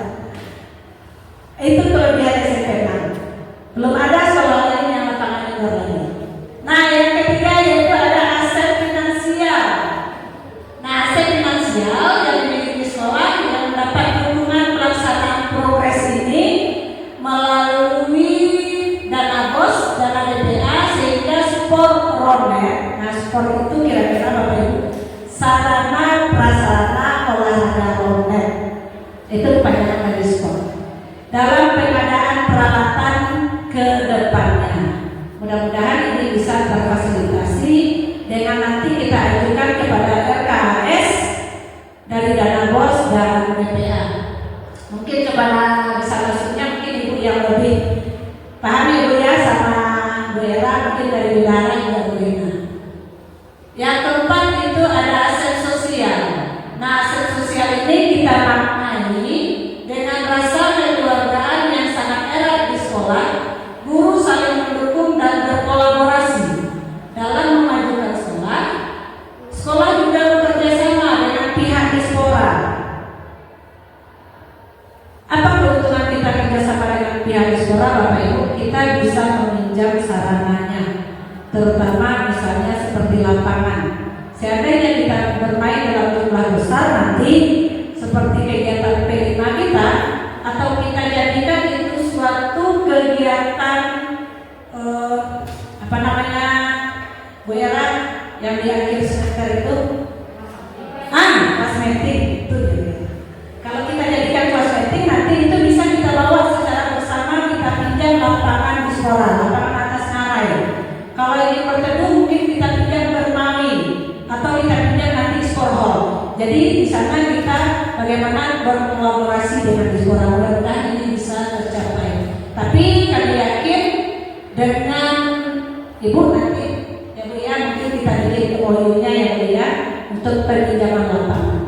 Itu kelebihan SMP 6. Belum ada sekolah lain yang lapangan indoor lagi. Nah, yang ketiga yaitu ada aset finansial. Nah, aset finansial yang dimiliki sekolah yang mendapat dukungan pelaksanaan progres ini melalui dana BOS, dana DPA, sehingga sport roadmap. Nah, sport itu kira-kira Bapak Ibu sarana prasarana olahraga roadmap. Itu kepanjangan dari sport. Dalam pengadaan peralatan ke depannya. Mudah-mudahan ini bisa terfasilitasi dengan nanti kita ajukan kepada RKHS dari dana BOS dan DPA. Mungkin kepada bisa maksudnya mungkin Ibu yang lebih paham Ibu ya sama Bu Era, mungkin dari wilayah juga Bu Rina. Yang keempat itu ada aset sosial. Nah, aset sosial ini kita maknai dengan rasa kekeluargaan yang sangat erat di sekolah. Guru saling mendukung dan berkolaborasi dalam memajukan sekolah. Sekolah juga bekerja sama dengan pihak Dispora. Apa keuntungan kita kerjasama dengan pihak Dispora, Bapak Ibu? Kita bisa meminjam sarananya, terutama misalnya seperti lapangan. Seandainya kita bermain dalam jumlah besar nanti, seperti kegiatan P5 kita, atau kita jadikan itu suatu kegiatan Bu Era yang di akhir semester itu kosmetik itu dia. Kalau kita jadikan kosmetik nanti itu bisa kita bawa secara bersama, kita pinjam lapangan di sekolah, lapangan atas ngarai. Kalau ini berteduh mungkin kita pinjam bermain atau kita pinjam nanti sport hall. Jadi di sana kita bagaimana berkolaborasi dengan Dispora. Mudah-mudahan ini bisa tercapai. Tapi kami yakin dengan Ibu nanti ya Bu ya, mungkin kita bikin MOU-nya ya Bu ya untuk pinjaman lapangan.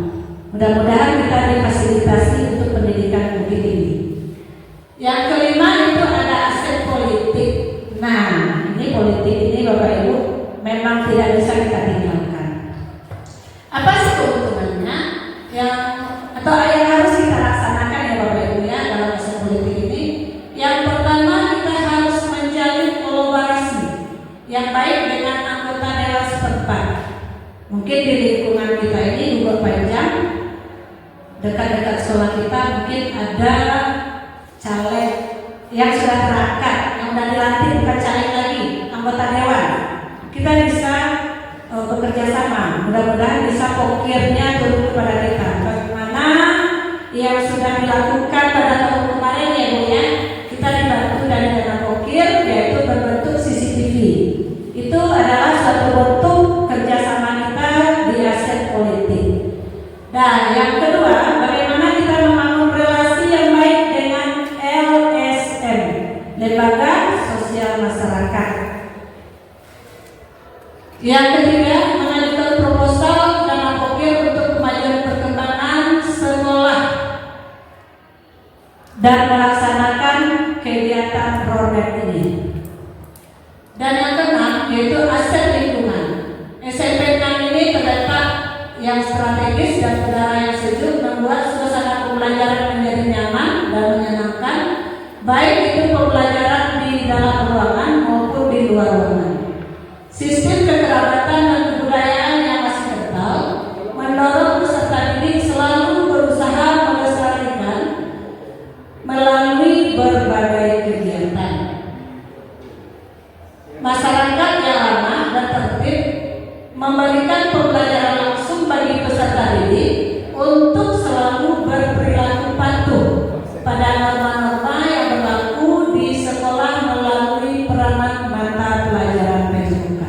Mudah-mudahan kita difasilitasi untuk pendidikan bukit ini. Yang kelima itu ada aset politik. Nah, ini politik ini Bapak Ibu memang tidak bisa kita tinggalkan. Apa sih keuntungannya atau yang harus kita laksanakan ya Bapak Ibu ya dalam aset politik ini? Yang pertama, kita harus menjalin kolaborasi yang baik dengan anggota dewan setempat. Mungkin di lingkungan kita ini Bogor Panjang, dekat-dekat sekolah kita mungkin ada caleg yang sudah terangkat, yang sudah dilantik, bukan caleg lagi, anggota dewan. Kita bisa bekerja sama, mudah-mudahan bisa pokirnya turun kepada kita. Bagaimana yang sudah dilakukan pada tahun kemarin ya Bu ya, kita dibantu dari dana pokir yaitu berbentuk CCTV. Itu adalah suatu bentuk kerjasama kita di aset politik. Dan yang kedua, bagaimana kita membangun relasi yang baik dengan LSM, Lembaga Sosial Masyarakat. Yang ketiga, mengajukan proposal dana pokir untuk kemajuan perkembangan sekolah dan melaksanakan kegiatan program ini. Dan yang keenam yaitu aset lingkungan. SMP 6 ini terletak yang strategis dan udara yang sejuk membuat suasana pembelajaran menjadi nyaman dan menyenangkan, baik itu pembelajaran di dalam ruangan maupun di luar ruangan. Sistem kekerabatan dan kebudayaan yang masih kental mendorong peserta didik selalu berusaha melestarikan melalui berbagai kegiatan. Masyarakat yang ramah dan tertib memberikan pembelajaran langsung bagi peserta didik untuk selalu berperilaku patuh pada norma-norma yang berlaku di sekolah melalui peranan mata pelajaran PJMK.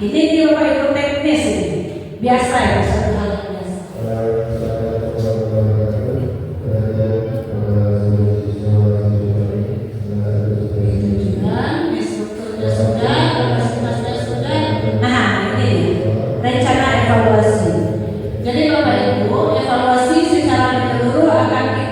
Ini di Bapak Ibu teknis ini biasa ya, satu hal yang biasa. Nah, ini rencana evaluasi. Jadi Bapak Ibu, evaluasi secara menyeluruh akan kita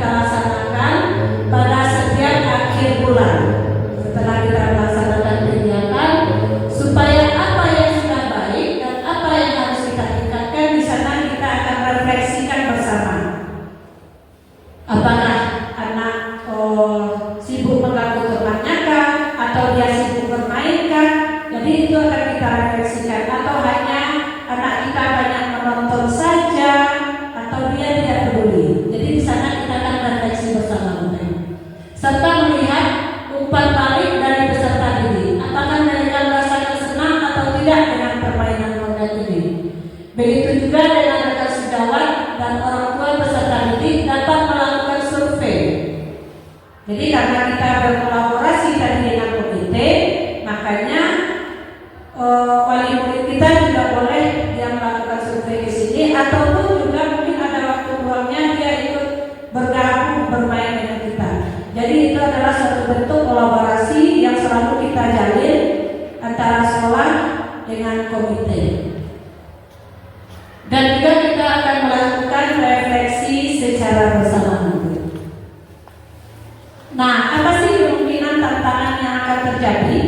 Begitu juga dengan rekan sejawat dan orang tua peserta didik dapat melakukan survei. Jadi karena kita berkolaborasi tadi dengan komite, makanya wali murid kita juga boleh dia melakukan survei di sini, ataupun juga mungkin ada waktu luangnya dia ikut bergabung bermain dengan kita. Jadi itu adalah suatu bentuk kolaborasi yang selalu kita jalin antara sekolah dengan komite. Dan juga kita akan melakukan refleksi secara bersama. Nah, apa sih kemungkinan tantangan yang akan terjadi?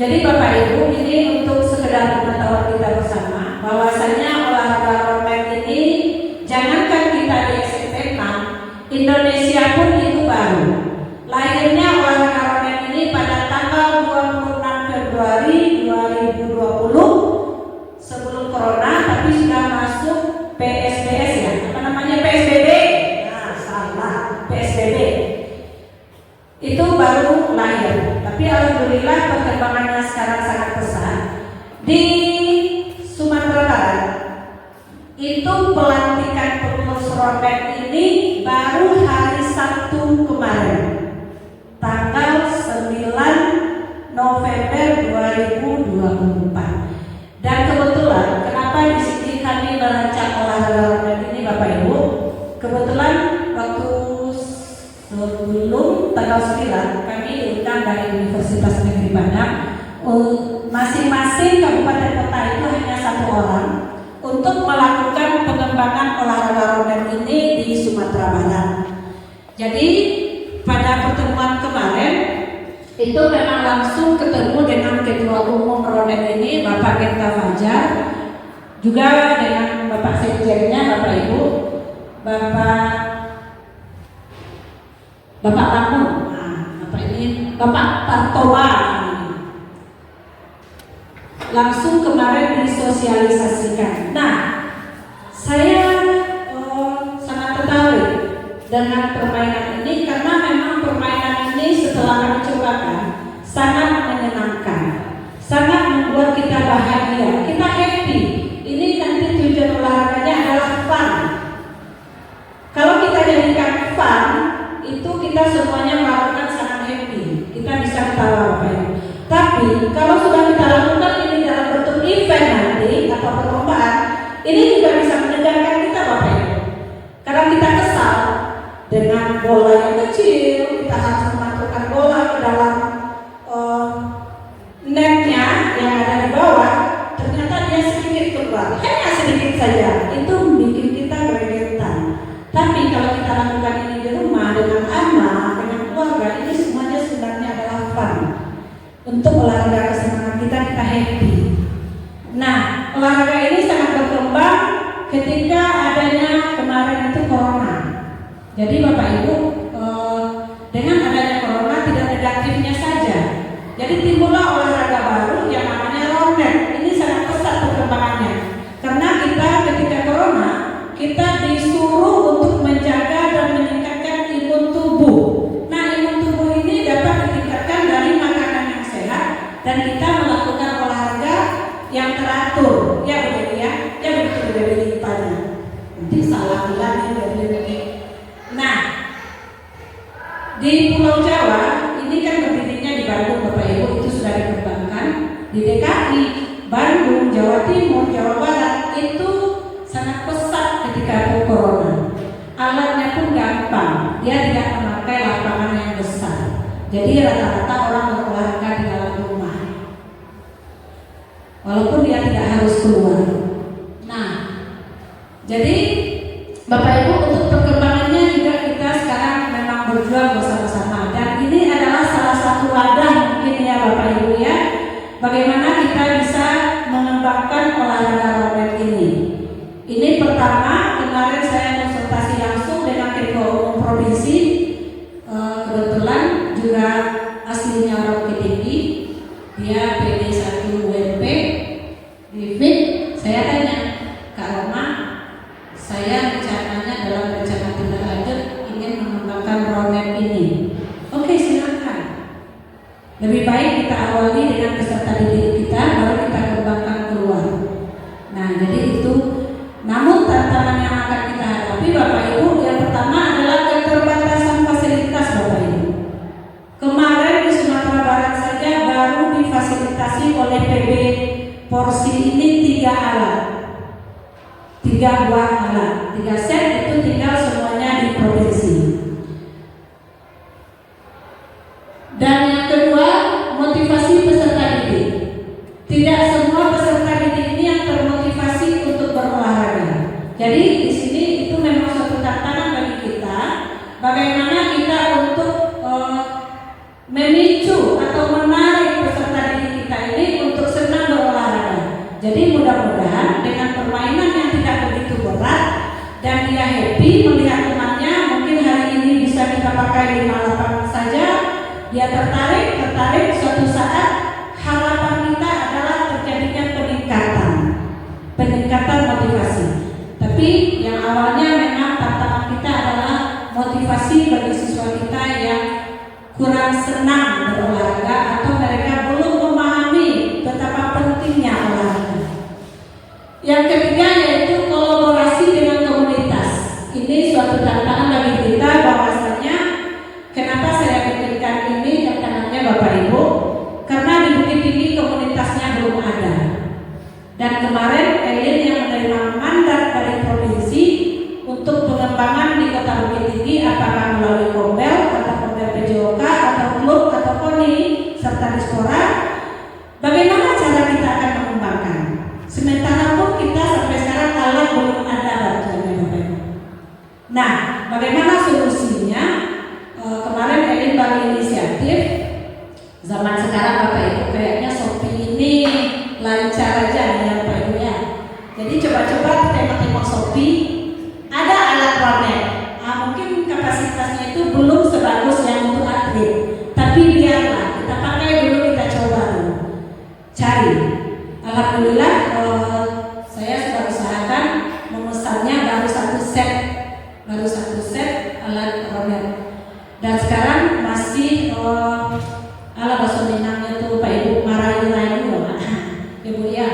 Jadi Bapak Ibu, ini untuk sekedar pengetahuan kita bersama, bahwasanya olahraga road ini jangankan kita di SMP 6, Indonesia pun itu baru. Lahirnya olahraga road ini pada tanggal 26 Februari 2020 sebelum corona, tapi sudah masuk PSBS ya. Apa namanya, PSBB? Nah, salah, PSBB. Itu baru lahir. Tapi alhamdulillah perkembangannya sekarang sangat pesat. Di Sumatera Barat itu pelantikan pengurus roadmap ini baru hari Sabtu kemarin, tanggal 9 November 2024. Dan kebetulan kenapa di sini kami merancang olahraga roadmap ini Bapak Ibu? Kebetulan waktu sebelum tanggal 9 kami diundang dari Universitas Negeri Padang. Masing-masing kabupaten kota itu hanya 1 orang untuk melakukan pengembangan olahraga roadmap ini di Sumatera Barat. Jadi pada pertemuan kemarin itu memang langsung ketemu dengan Ketua Umum roadmap ini Bapak Genta Fajar, juga dengan Bapak Sekjennya Bapak Ibu, Bapak Tamu, Bapak ini Bapak Tartoba. Langsung kemarin disosialisasikan. Nah, saya sangat tertarik dengan permainan ini karena memang permainan ini setelah kami cobakan sangat menyenangkan, sangat membuat kita bahagia, kita happy. Ini nanti tujuan olahraganya adalah fun. Kalau kita jadikan fun, itu kita semuanya melakukan sangat happy, kita bisa ketawa. Tapi kalau sudah kita lakukan ini dalam bentuk event nanti atau perlombaan, ini juga bisa menegangkan kita Bapak Ibu. Karena kita kesal dengan bola yang kecil, kita harus memasukkan bola ke dalam netnya yang ada di bawah, ternyata dia sedikit keluar, hanya sedikit saja, itu bikin kita gregetan. Tapi kalau kita lakukan ini di rumah dengan anak, dengan keluarga, ini semuanya sebenarnya adalah fun. Untuk olahraga kesenangan kita happy. Nah, olahraga ini sangat berkembang ketika adanya kemarin itu corona. Jadi Bapak Ibu, dengan adanya corona tidak negatifnya saja. Jadi timbullah olahraga baru yang namanya roadmap. Ini sangat pesat perkembangannya. Karena kita ketika corona, kita disuruh untuk menjaga dan meningkatkan imun tubuh. Nah, imun tubuh ini dapat ditingkatkan dari makanan yang sehat dan kita melakukan olahraga yang teratur. Ya begitu ya, ya begitu dari tadi. Nanti salah bilang ini. Nah, di Pulau Jawa ini kan berdirinya di Bandung Bapak Ibu, itu sudah dikembangkan. Di DKI, Bandung, Jawa Timur, Jawa Barat itu sangat pesat ketika corona. Alatnya pun gampang, dia tidak memakai lapangan yang besar. Jadi rata-rata orang berolahraga di dalam rumah, walaupun dia tidak harus keluar. Nah, jadi Bapak Ibu, untuk perkembangannya juga kita sekarang memang berjuang bersama-sama. Dan ini adalah salah satu wadah mungkin ya Bapak Ibu ya, bagaimana kita bisa mengembangkan olahraga roadmap ini. Ini pertama, kemarin saya konsultasi langsung dengan Ketua Umum Provinsi, kebetulan juga aslinya orang Ketinggi, dia PD1 UMP di FIT. Saya tanya, Kak Roma, saya rencananya dalam rencana tindak lanjut ingin mengembangkan roadmap ini. Oke, silakan. Lebih baik kita awali dengan peserta didik kita, baru kita kembangkan keluar. Nah, jadi itu 3 buah alat, 3 set itu tinggal semuanya di provinsi. Dan yang kedua, motivasi peserta didik. Tidak semua peserta didik ini yang termotivasi untuk berolahraga. Jadi di sini itu memang suatu tantangan bagi kita, bagaimana kita untuk memicu atau menarik peserta didik kita ini untuk senang berolahraga. Jadi mudah-mudahan dengan permainan yang tidak begitu berat dan dia happy melihat temannya, mungkin hari ini bisa kita pakai 5 lapangan saja, dia tertarik suatu saat harapan kita adalah terjadinya peningkatan motivasi. Tapi yang awalnya memang tantangan kita adalah motivasi bagi siswa kita yang kurang senang berolahraga atau mereka belum memahami betapa pentingnya olahraga. Yang ketiga yaitu kolaborasi dengan komunitas. Ini suatu tantangan bagi kita bahwasanya kenapa saya pikirkan ini tantangannya Bapak Ibu, karena di Bukit Tinggi komunitasnya belum ada. Dan kemarin Elin yang menerima mandat dari provinsi untuk pengembangan di Kota Bukit Tinggi, apakah melalui Kombel atau Kombel PJOK atau klub atau KONI serta Dispora, bagaimana cara kita akan mengembangkan? Sementara pun kita sampai sekarang alat belum ada bantuannya Bapak Ibu. Nah, bagaimana solusinya? Kemarin Elin bagi inisiatif. Zaman sekarang Bapak Ibu kayaknya Shopee ini lancar aja ya Bapak Ibu ya. Jadi coba-coba tengok-tengok Shopee, ada alat warnet. Mungkin kapasitasnya itu belum sebagus yang untuk atlet, tapi biarlah kita pakai dulu, kita coba dulu, cari. Alhamdulillah saya sudah usahakan memesannya baru satu set alat warnet. Dan sekarang masih ala bahasa Minangnya tuh Pak Ibu marayu-rayu loh Ibu ya.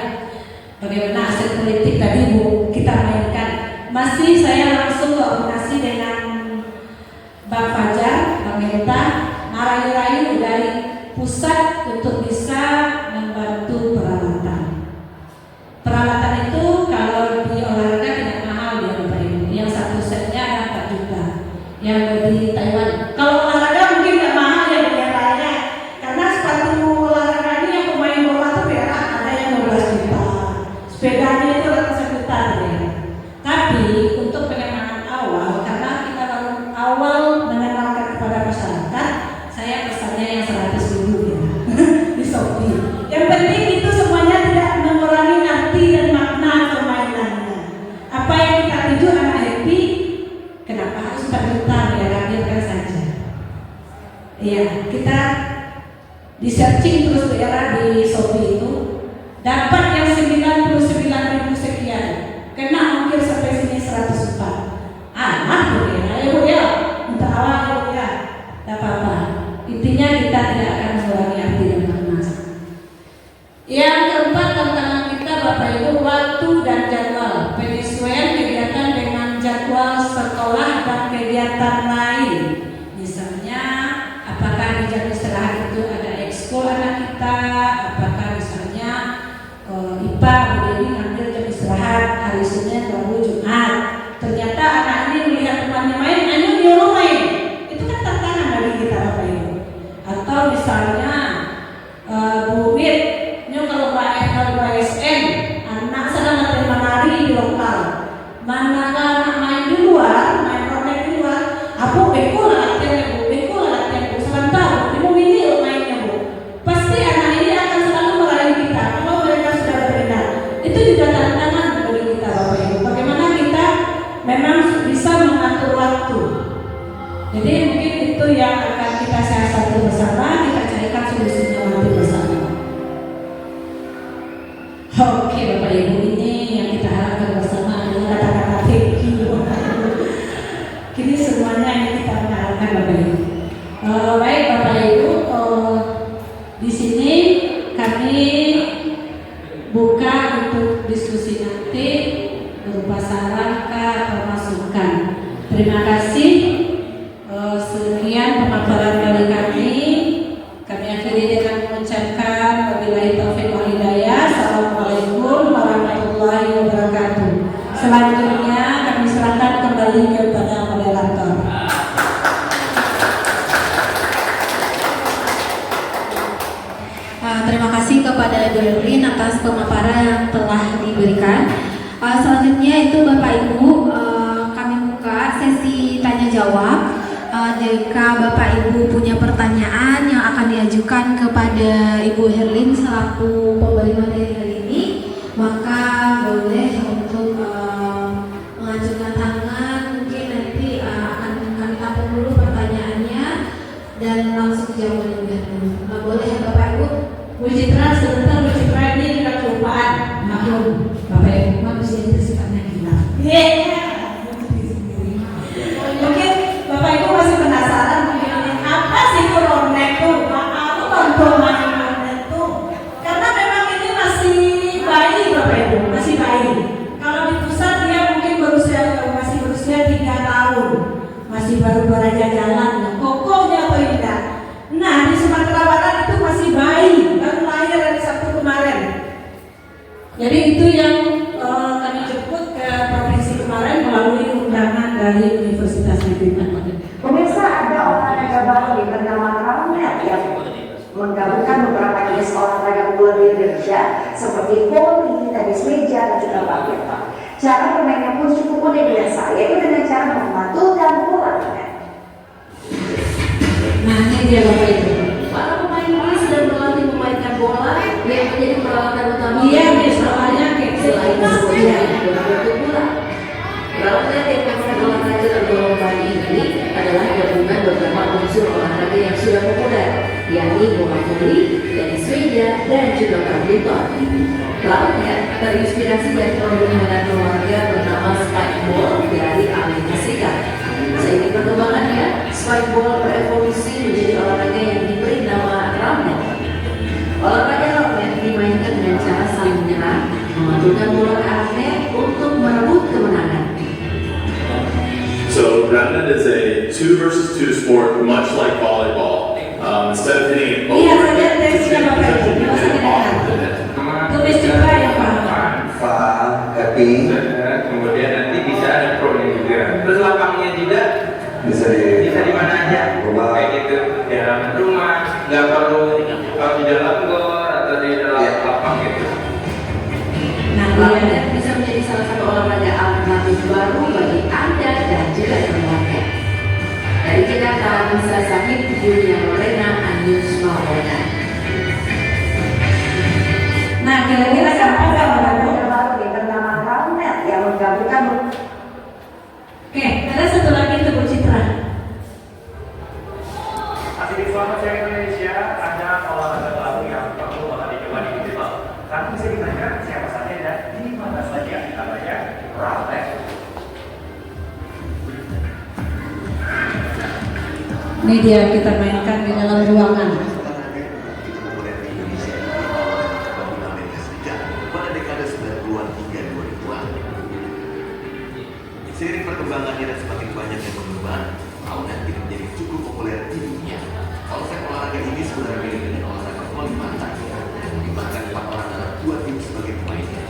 Bagaimana aset politik tadi Bu kita mainkan. Masih saya langsung koordinasi dengan Bang Fajar, Bang Genta, marayu-rayu dari pusat untuk bisa membantu peralatan. Peralatan itu kalau di olahraga tidak mahal ya Bapak Ibu. Yang satu setnya ada 4 juta. Yang dari Taiwan. Kalau olahraga mungkin nggak mahal ya di raya, karena sepatu olahraga ini yang pemain bola tuh berak ada yang 12 juta, sepedanya itu ratusan juta ya. Tapi untuk pengembangan awal, karena kita baru awal mengenalkan kepada masyarakat, saya pesannya yang 100.000 ya di Shopee. Yang penting itu semuanya tidak mengurangi arti dan makna permainannya. Apa yang kita tuju anak happy, kenapa harus 4 juta ya, hadirkan saja. Iya, kita di searching terus daerah di Shopee itu dapat yang 99.000 sekian, kena ongkir sampai sini 100 juta. Bu ya, ayo Bu ya, minta awal ya Bu ya, tidak apa-apa. Intinya kita tidak akan mengurangi arti dan makna. Yang keempat tantangan kita Bapak Ibu, waktu dan jadwal. Penyesuaian kegiatan dengan jadwal sekolah dan kegiatan lain. Misalnya, apakah di jam istirahat itu ada ekskul anak kita? Apakah misalnya IPA menjadi ngambil jam istirahat hari Senin baru Jumat? Ternyata anak ini melihat temannya main, ayo dia main. Itu kan tantangan bagi kita Bapak Ibu. Atau misalnya Bu Wit, kalau Mbak SN, anak sedang latihan menari di lokal. Manakah anak main di luar, main ronek di luar, aku beko lah latihan Bu, sebentar, ibu ini mainnya Bu. Pasti anak ini akan selalu merayu kita kalau mereka sudah berminat. Itu juga tantangan bagi kita Bapak Ibu. Bagaimana kita memang bisa mengatur waktu. Jadi mungkin itu yang akan kita siasati bersama, kita carikan solusinya nanti bersama. Oke Bapak Ibu, ini yang kita harapkan bersama adalah kata-kata thank you. Kini semuanya yang kita mengharapkan Bapak Ibu. Baik Bapak Ibu, di sini kami buka untuk diskusi nanti berupa saran atau masukan. Terima kasih. Sekian pemaparan dari kami. Kami akhiri dengan mengucapkan wabillahi taufiq wal hidayah. Assalamualaikum warahmatullahi wabarakatuh. selanjutnya kami serahkan kembali kepada moderator. Terima kasih kepada Ibu Erlin atas pemaparan yang telah diberikan. Selanjutnya itu Bapak Ibu, kami buka sesi tanya jawab. Jika Bapak Ibu punya pertanyaan yang akan diajukan kepada Ibu Herlin selaku pemberi materi hari ini, maka boleh untuk mengajukan tangan. Mungkin nanti akan kami tampung dulu pertanyaannya dan langsung jawab Ibu Herlin. Boleh ya Bapak Ibu? Bu Citra, sebentar Bu Citra, ini kita kelupaan. Maklum, Bapak Ibu manusia itu sifatnya gila. Mungkin Bapak Ibu masih penasaran mungkin apa sih Roadmap itu? Aku kontrol Roadmap itu. Karena memang ini masih bayi Bapak Ibu, masih bayi. Kalau di pusat dia mungkin masih berusia 3 tahun, masih baru belajar jalan, kokohnya atau tidak. Nah di Sumatera Barat itu masih bayi, baru lahir dari Sabtu kemarin. Jadi itu yang kami jemput ke provinsi kemarin melalui undangan dari Universitas Negeri Tangerang. Pemirsa, ada olahraga baru yang bernama Roundnet yang menggabungkan beberapa jenis olahraga bola di Indonesia seperti voli, tenis meja, dan juga badminton. Cara bermainnya pun cukup mudah biasa, yaitu dengan cara memantulkan bola. Nah ini dia Bapak Ibu. Para pemain ini sedang berlatih memainkan bola yang menjadi peralatan utama. Iya, misalnya kayak selain iya. berbentuk bola. Peralatan yang memainkan olahraga tergolong bayi ini adalah gabungan beberapa unsur olahraga yang sudah populer, yakni bola voli, tenis meja, dan juga badminton. Peralatan terinspirasi dari permainan olahraga bernama spikeball dari Amerika Serikat. Seiring perkembangannya, spikeball berevolusi menjadi olahraga yang diberi nama Roundnet. Olahraga Roundnet dimainkan dengan cara saling menyerang, memantulkan bola ke arah net untuk merebut kemenangan. So Roundnet is a 2 versus 2 sport, much like volleyball. Instead of hitting it over Iya, the saya net, dari it's sini Bapak Ibu, hitting nggak usah it off didengar. the net. Tulis juga yang paham. Fa, Happy, Kemudian nanti bisa ada pro-nya juga. Terus lapangnya juga bisa bisa di mana aja. Rumah. Kayak gitu. Di dalam rumah, nggak perlu kalau di dalam gor atau di dalam Iya. lapang gitu. Nah, Roundnet bisa menjadi salah satu olahraga alternatif baru bagi Anda dan juga keluarga. Dari Jakarta, Nisa Sakit, Julia Lorena, Anyus Maulana. Nah, kira-kira siapa Ada Bapak Ibu? olahraga baru yang bernama Roundnet yang menggabungkan Oke, ada satu lagi itu Bu Citra. Masih di Selamat Siang Indonesia, ada olahraga baru yang perlu banget dicoba di digital. Kamu bisa ditanya siapa saja dan di mana saja, namanya Roundnet. Ini dia kita mainkan di dalam ruangan. Seiring perkembangannya dan semakin banyak yang mengembang, Roundnet kini menjadi cukup populer di dunia. Konsep olahraga ini sebenarnya mirip dengan olahraga voli pantai yang melibatkan 4 orang dalam 2 tim sebagai pemainnya.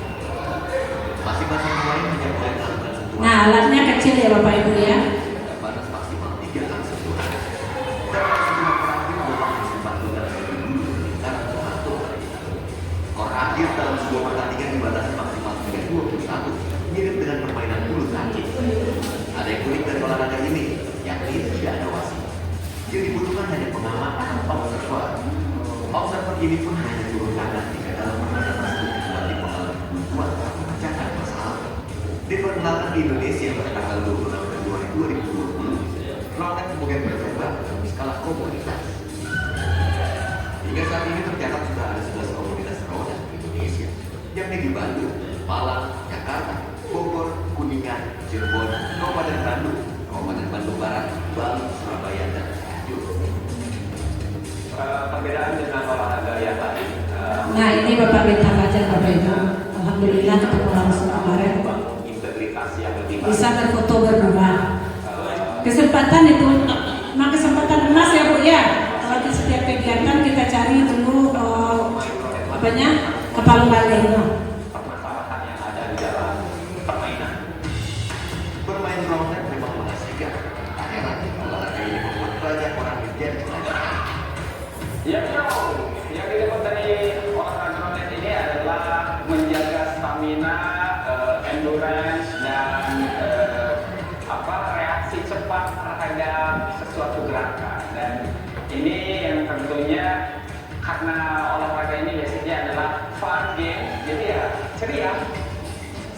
Masing-masing pemain hanya boleh melakukan sentuhan. Nah, alatnya kecil ya Bapak Ibu ya. Dan batas maksimal 3 kali sentuhan. Setelah terakhir babak musim bantuan lebih dulu lingkaran terbantu. Skor akhir dalam sebuah pertandingan dibatasi maksimal hingga 21, mirip dengan permainan bulu tangkis. Ada yang unik dari olahraga ini, yakni tidak ada wasit. Yang dibutuhkan hanya pengamat atau observer. Observer ini pun hanya turun tangan jika dalam permainan tersebut berarti mengalami kebutuhan atau memecahkan masalah. Diperkenalkan di Indonesia pada tanggal 26 Februari 2020, Roundnet kemudian berkembang dalam skala komunitas. Hingga saat ini tercatat sudah ada 11 komunitas Roundnet di Indonesia, yakni di Bandung, Malang, Jakarta, Bogor, Kuningan, Cirebon, Kabupaten Bandung, Kabupaten Bandung Barat, Bali, Surabaya, dan Cianjur. Perbedaan dengan olahraga yang tadi. Nah, ini Bapak minta baca Bapak Ibu. Alhamdulillah ketemu langsung kemarin. Integritas yang lebih Bisa berfoto berdua. Kesempatan itu, kesempatan emas ya Bu ya. Kalau di setiap kegiatan kita cari dulu apanya kepala balenya. permasalahan yang ada di dalam permainan. endurance dan reaksi cepat terhadap sesuatu gerakan. Dan ini yang tentunya karena olahraga ini biasanya adalah fun game, jadi ya ceria.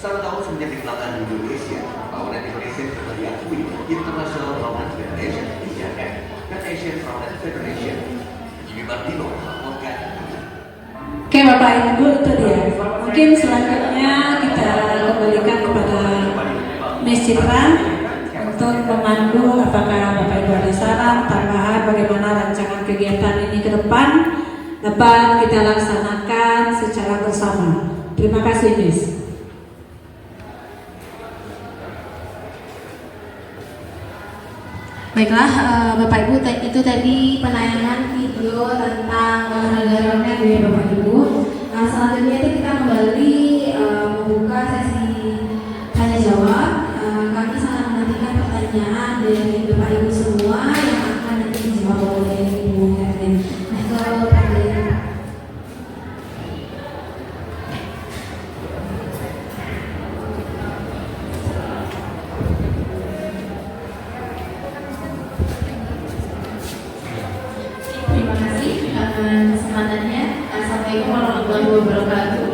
1 tahun semenjak dikeluarkan di Indonesia, Roundnet Indonesia telah diakui International Roundnet Federation (IRF) dan Asian Roundnet Federation. Jimmy Martino melaporkan. Oke Bapak Ibu, itu dia. Mungkin selanjutnya kita kembalikan kepada Miss Citra untuk memandu. Apakah Bapak Ibu ada saran, tambahan bagaimana rancangan kegiatan ini ke depan dapat kita laksanakan secara bersama. Terima kasih Miss. Baiklah, Bapak Ibu, itu tadi penayangan video tentang olahraga roundnet ya Bapak Ibu. Selanjutnya kita kembali membuka sesi tanya jawab. Kami sangat menantikan pertanyaan dari Bapak Ibu semua yang akan nanti dijawab oleh Ibu Herlin. Nah, kalau kesempatannya. Assalamualaikum warahmatullahi wabarakatuh.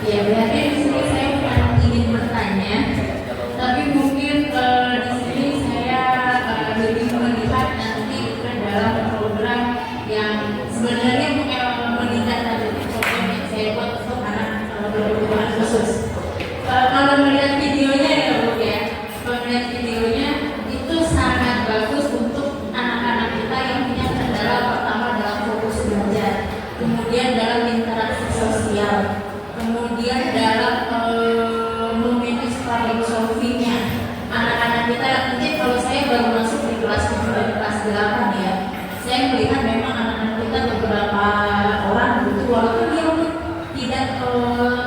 Ya, berarti di sini saya bukan ingin bertanya, tapi mungkin di sini saya lebih melihat nanti ke dalam program yang sebenarnya bukan meningkat, tapi program yang saya buat untuk anak berkebutuhan khusus. Kalau melihat videonya ya Bu ya, kalau melihat videonya itu sangat bagus untuk anak-anak kita yang punya kendala pertama dalam fokus belajar, kemudian dalam interaksi sosial, kemudian dalam memanage problem solvingnya. Anak-anak kita mungkin kalau saya baru masuk di kelas 7 dan kelas 8 ya, saya melihat memang anak-anak kita beberapa orang itu walaupun dia tidak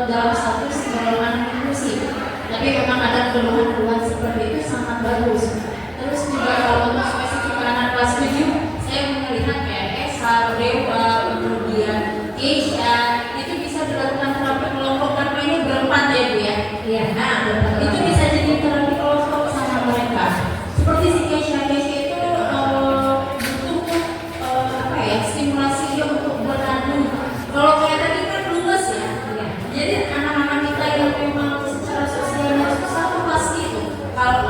dalam status golongan inklusif, tapi memang ada keluhan-keluhan seperti itu sangat bagus. Terus juga kalau untuk spesifik anak kelas 7, saya melihat kayak Esa, Dewa, kemudian Keisha, itu bisa dilakukan terapi kelompok karena ini berempat ya Bu ya. Iya. Nah, itu bisa jadi terapi kelompok sama mereka. Seperti si Keisha itu butuh stimulasi dia untuk beradu. Kalau kayak tadi kan luas ya. Jadi anak-anak kita yang memang secara sosialnya susah tuh pasti itu. Kalau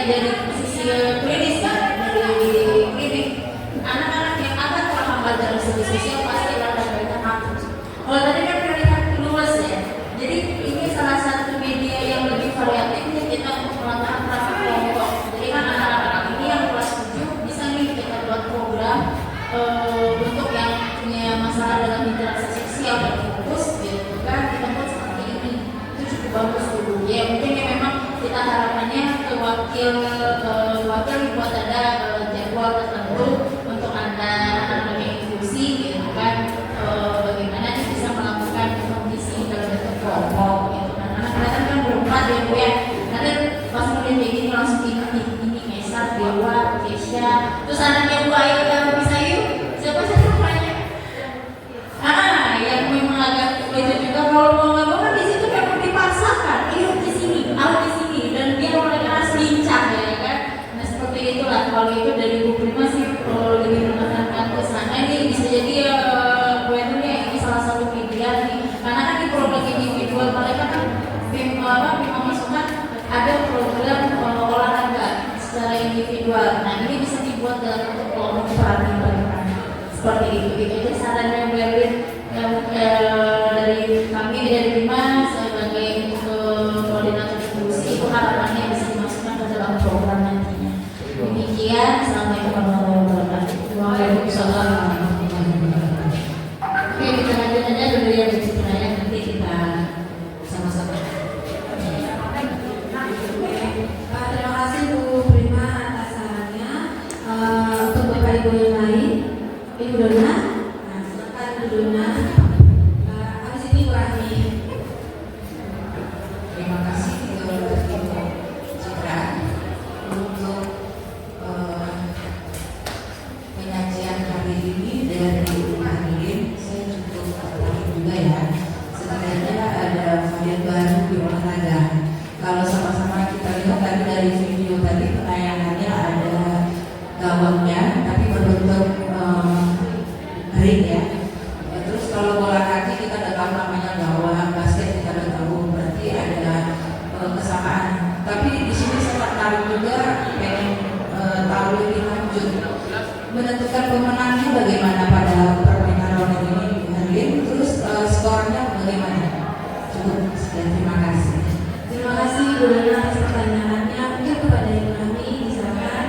dari sisi klinis ya, dari klinik, anak-anak yang akan terhambat dari segi sosial pasti akan berkaitan hapus. Kalau tadi kan terlihat luas ya, jadi ini salah satu media yang lebih variatif nih kita untuk melakukan terapi kelompok. Jadi kan anak-anak ini yang kelas 7 bisa nih kita buat program untuk yang punya masalah dalam interaksi sosial dan fokus, gitu kan kita buat seperti ini, itu cukup bagus dulu. Ya mungkin ya memang kita harapannya wakil buat ada jadwal tertentu untuk anak-anak inklusi, gitu kan, bagaimana dia bisa melakukan kondisi dalam bentuk kelompok, gitu kan. Karena kelihatan kan berempat ya Bu ya. Nanti pas mulai begini langsung ini Esa, Dewa, Keisha, terus anaknya Bu Ayu yang bisa yuk, siapa sih namanya? Yang memang agak itu juga kalau mau nggak mau kan di situ memang dipaksakan, yuk di sini, di sini, dan dia mereka lincah ya kan. Nah seperti itulah, kalau itu dari Bu Prima sih lebih menekankan ke sana. Ini bisa jadi ini salah satu media nih, karena kan di program individual mereka kan memang masukkan ada program olahraga secara individual. Nah ini bisa dibuat dalam bentuk namanya gawang, basket kita udah tahu, berarti ada kesamaan. Tapi di sini saya tertarik juga pengen tahu lebih lanjut menentukan pemenangnya bagaimana pada permainan roller ini, Herlin, terus skornya bagaimana? Cukup sekian, terima kasih. Terima kasih Bu Dana atas pertanyaannya. Mungkin kepada Ibu Rami silakan.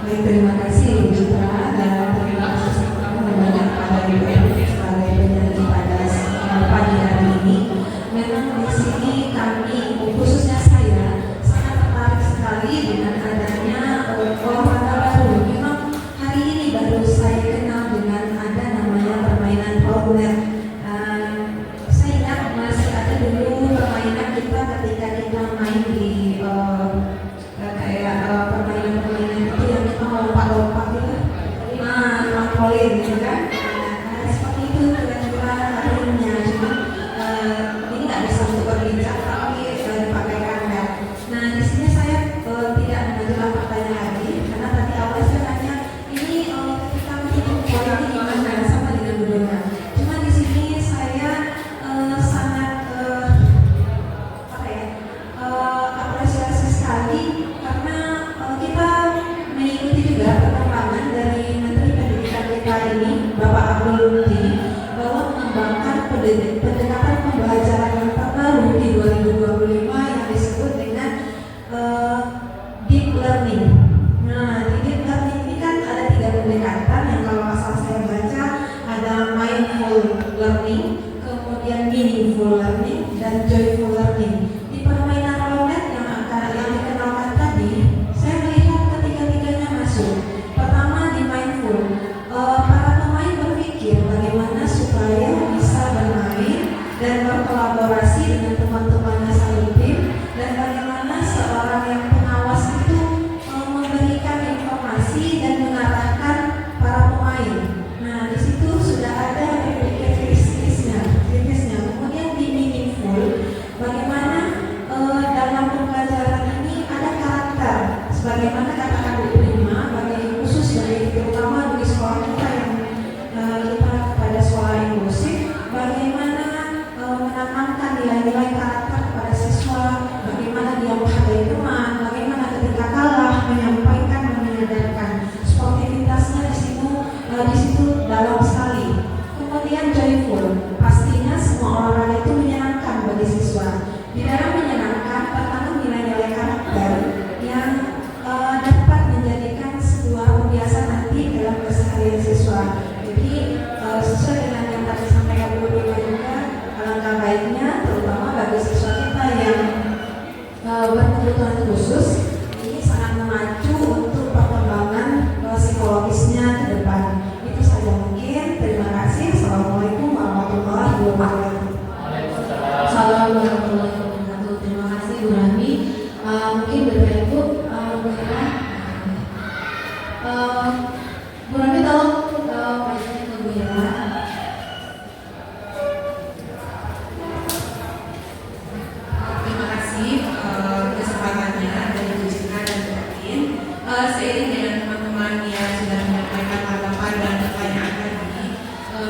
Baik, terima kasih Ibu Citra dan terima kasih banyak pada Ibu Emi sebagai penyanyi pada pagi hari ini. Memang di sini kami, khususnya saya, sangat tertarik sekali dengan adanya olahraga baru. Memang hari ini baru saya kenal dengan ada namanya permainan roller. Saya ingat masih ada dulu permainan kita ketika kita main di permainan itu yang kita lompat-lompat gitu. Trampolin gitu kan. Seperti itu kira-kira ringnya, cuma ini nggak bisa untuk berbincang tapi dipakai kamera. Nah di sini saya tidak mengajukan pertanyaan lagi karena tadi awal saya tanya ini kita menghitung poinnya gimana sama dengan Bu Dona. Cuma di sini saya sangat apresiasi sekali karena kita mengikuti juga perkembangan dari Menteri Pendidikan kita ini, Bapak Abdul Lutfi, bahwa mengembangkan pendekatan pembelajaran yang terbaru di 2025 yang disebut dengan deep learning. Nah, di deep learning ini kan ada 3 pendekatan yang kalau asal saya baca ada mindful learning, kemudian meaningful learning, dan joyful learning. Di permainan roulette yang dikenalkan tadi, saya melihat ketiga-tiganya masuk. Pertama di mindful, para pemain berpikir bagaimana supaya bisa bermain dan berkolaborasi dengan teman-temannya satu tim, dan bagaimana seorang yang pengawas itu memberikan informasi dan mengarahkan para pemain. Nah di situ sudah ada berpikir kritisnya. Kemudian di meaningful, bagaimana dalam pembelajaran ini ada karakter, sebagaimana katakan Bu Prima, bagi khusus dari terutama di sekolah kita yang kita pada sekolah inklusif, bagaimana menanamkan nilai-nilai karakter kepada siswa, bagaimana dia menghargai teman, bagaimana ketika kalah menyampaikan dan menyadarkan. Sportivitasnya di situ dalam sekali. Kemudian joyful, pastinya semua olahraga itu menyenangkan bagi siswa. Di dalam menyenangkan tertanam nilai-nilai karakter yang dapat menjadikan sebuah kebiasaan nanti dalam keseharian siswa. Jadi sesuai dengan yang tadi sampaikan Bu Prima juga, alangkah baiknya terutama bagi siswa kita yang berkebutuhan khusus, ini sangat memacu untuk perkembangan psikologisnya ke depan. Itu saja mungkin. Terima kasih. Assalamualaikum warahmatullahi wabarakatuh. Assalamualaikum warahmatullahi wabarakatuh. Terima kasih Bu Rami. Mungkin Bapak Ibu bagaimana? Bu Rami tolong mic-nya ke Bu Ira. Terima kasih kesempatannya dari Bu Citra dan Bu Erlin. Seiring dengan teman-teman yang sudah menyampaikan tanggapan dan pertanyaan tadi,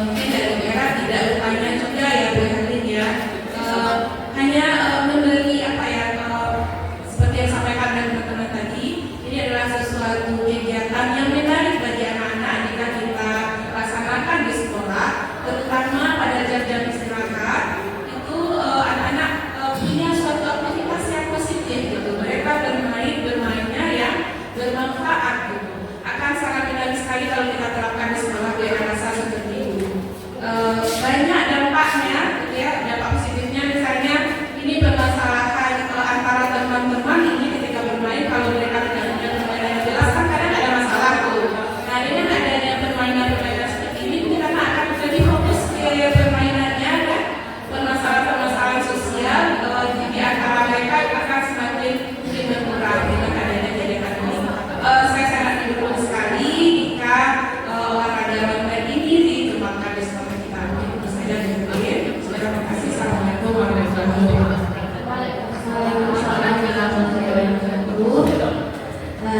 mungkin dari Bu Era tidak bertanya juga ya Bu Erlin ya, hanya memberi seperti yang sampaikan dari teman-teman tadi, ini adalah sesuatu kegiatan yang menarik bagi anak-anak jika kita laksanakan di sekolah, terutama pada jam-jam istirahat. Itu anak-anak punya suatu aktivitas yang positif gitu. Mereka bermainnya yang bermanfaat gitu. Akan sangat menarik sekali kalau kita terapkan di sekolah. Gue rasa seperti itu. Banyak dampak Ya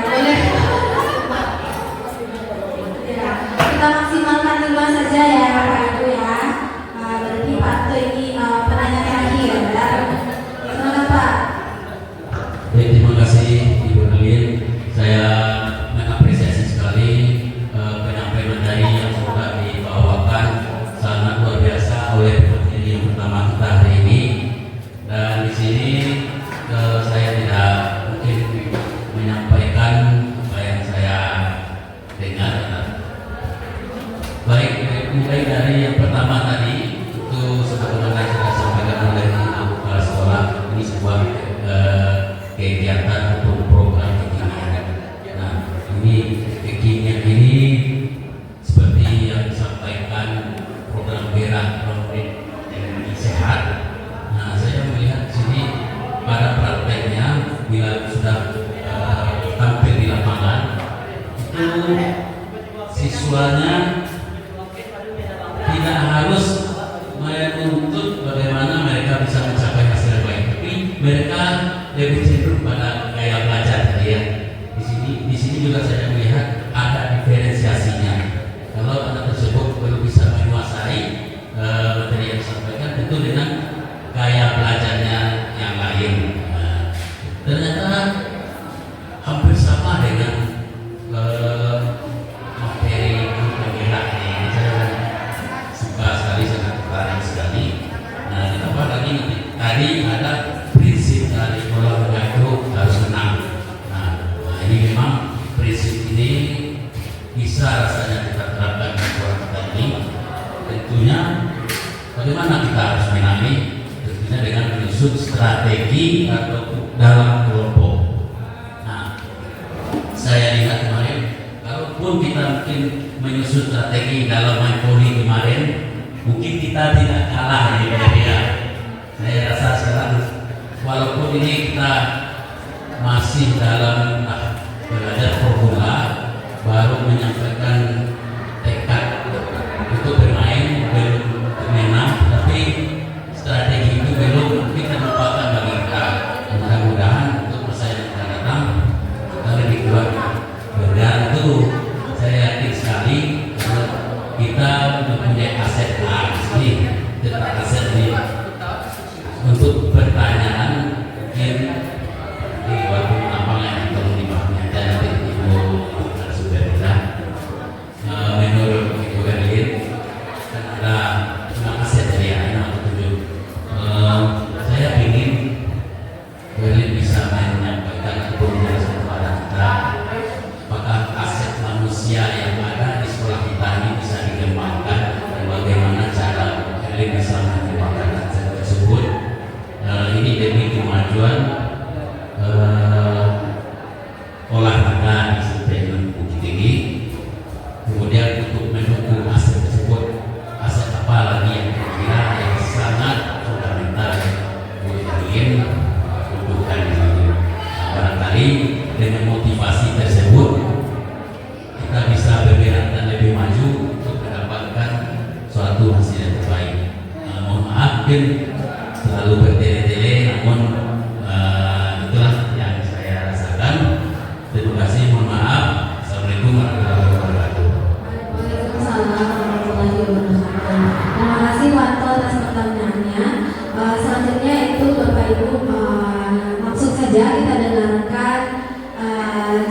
boleh. Ya, kita maksimalkan 5 saja ya Pak Ibu ya. Berarti Pak Anto ini penanya terakhir. Silakan Pak. Baik, terima kasih Ibu Nalin. Saya mengapresiasi sekali penyampaian dari yang sudah dibawakan, sangat luar biasa oleh pemateri yang pertama kita hari ini. Dan di sini saya tidak mungkin menyampaikan apa yang saya dengar. Baik, mulai dari yang pertama tadi itu sebagaimana sudah disampaikan oleh Ibu Kepala Sekolah, ini sebuah kegiatan atau program kekinian. Nah, ini kekinian ini seperti yang disampaikan program Berak Ekonomi Sehat. Nah, saya melihat di sini pada prakteknya bila sudah tampil di lapangan itu siswanya tidak harus menuntut bagaimana mereka bisa mencapai hasil yang baik, tapi mereka lebih cenderung pada gaya belajar tadi ya. Di sini juga saya melihat ada diferensiasinya. Kalau anak tersebut belum bisa menguasai materi yang disampaikan, tentu dengan gaya belajarnya yang lain. Ternyata hampir sama dengan materi penggerak ini. Saya suka sekali, sangat tertarik sekali. Nah, ditambah lagi tadi ada prinsip dari olahraga itu harus menang. Nah, ini memang prinsip ini bisa rasanya kita terapkan di sekolah kita ini. Tentunya bagaimana kita harus menangi? Tentunya dengan menyusun strategi atau dalam kelompok. Nah, saya lihat kemarin, kalaupun kita mungkin menyusun strategi dalam main voli kemarin, mungkin kita tidak kalah ya. Saya rasa sekarang walaupun ini kita masih dalam belajar formula, baru menyampaikan tekad untuk bermain, belum menang, tapi strategi itu belum kita lupakan bagi kita. Mudah-mudahan untuk masa yang akan datang kita lebih kuat. Dan itu saya yakin sekali kita mempunyai aset ini, tentang aset ini untuk pertanyaan mungkin di waktu lapangan atau di bawahnya dan nanti Ibu Superita menurut Ibu Erlin kan ada aset dari anak tujuh. Saya ingin Erlin bisa menyampaikan atau menjelaskan kepada kita apakah aset manusia yang ada di sekolah kita ini bisa dikembangkan dan bagaimana cara Erlin bisa mengembangkan aset tersebut. Ini demi kemajuan olahraga di Sultan Bukit Tinggi. Kemudian untuk mendukung aset tersebut, aset apa lagi yang kira-kira yang sangat fundamental yang ingin butuhkan di sini. Barangkali dengan motivasi tersebut kita bisa bergerak dan lebih maju untuk mendapatkan suatu hasil yang terbaik. Mohon maaf mungkin terlalu bertele-tele, namun itulah yang saya rasakan. Terima kasih, mohon maaf. Assalamualaikum warahmatullahi wabarakatuh. Waalaikumsalam warahmatullahi wabarakatuh. Terima kasih Pak Anto atas pertanyaannya. Selanjutnya itu Bapak Ibu langsung saja kita dengarkan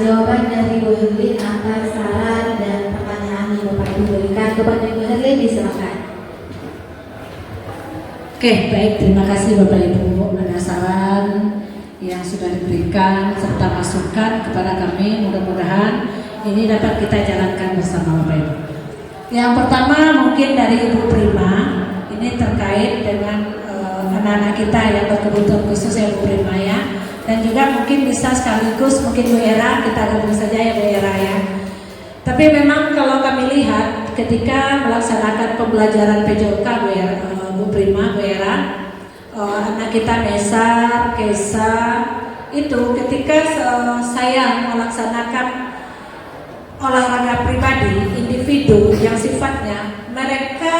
jawaban dari Bu Herlin atas saran dan pertanyaan yang Bapak Ibu berikan kepada Bu Herlin. Silakan. Oke, baik, terima kasih Bapak Ibu atas saran yang sudah diberikan serta masukan kepada kami. Mudah-mudahan ini dapat kita jalankan bersama Bapak Ibu. Yang pertama mungkin dari Ibu Prima, ini terkait dengan anak-anak kita yang berkebutuhan khusus ya Bu Prima ya. Dan juga mungkin bisa sekaligus mungkin Bu Era, kita gabung saja ya Bu Era ya. Tapi memang kalau kami lihat ketika melaksanakan pembelajaran PJOK Bu Prima, Bu Era, anak kita Nesa, Kesa, itu ketika saya melaksanakan olahraga pribadi, individu yang sifatnya mereka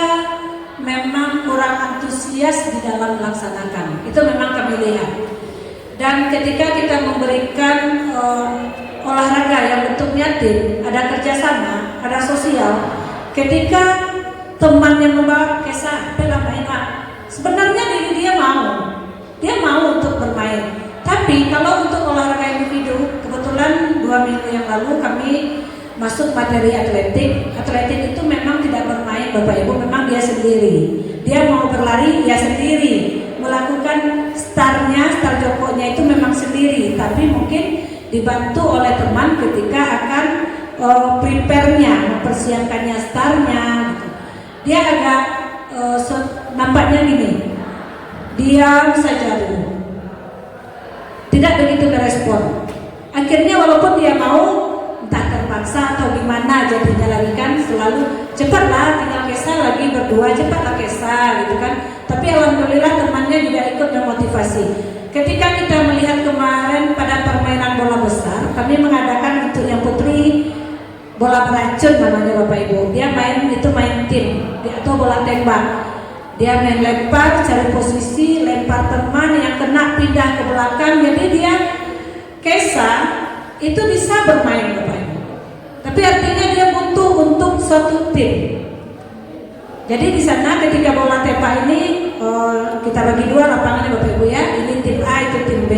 memang kurang antusias di dalam melaksanakan. Itu memang kami lihat. Dan ketika kita memberikan olahraga yang bentuknya tim, ada kerjasama, ada sosial. Ketika teman yang membawa kisah enak, sebenarnya diri dia mau untuk bermain. Tapi kalau untuk olahraga individu, kebetulan 2 minggu yang lalu kami masuk materi atletik. Atletik itu memang tidak bermain Bapak Ibu, memang dia sendiri. Dia mau berlari dia sendiri, melakukan star jokoknya itu memang sendiri, tapi mungkin dibantu oleh teman ketika akan prepare-nya, mempersiapkannya starnya gitu. Dia agak nampaknya gini, diam saja dulu, tidak begitu merespon. Akhirnya walaupun dia mau, entah terpaksa atau gimana jadinya lagi kan selalu cepatlah, tinggal Kesa lagi berdua, cepatlah Kesa gitu kan. Tapi alhamdulillah temannya juga ikut memotivasi. Ketika kita melihat kemarin pada permainan bola besar, kami mengadakan untuk yang putri bola beracun namanya Bapak Ibu. Dia main tim atau bola tembak. Dia main lempar, cari posisi, lempar teman yang kena pindah ke belakang. Jadi dia Kesa itu bisa bermain Bapak Ibu. Tapi artinya dia butuh untuk suatu tim. Jadi di sana ketika bola tembak ini kita bagi 2 lapangannya Bapak Ibu ya. Ini tim A, itu tim B.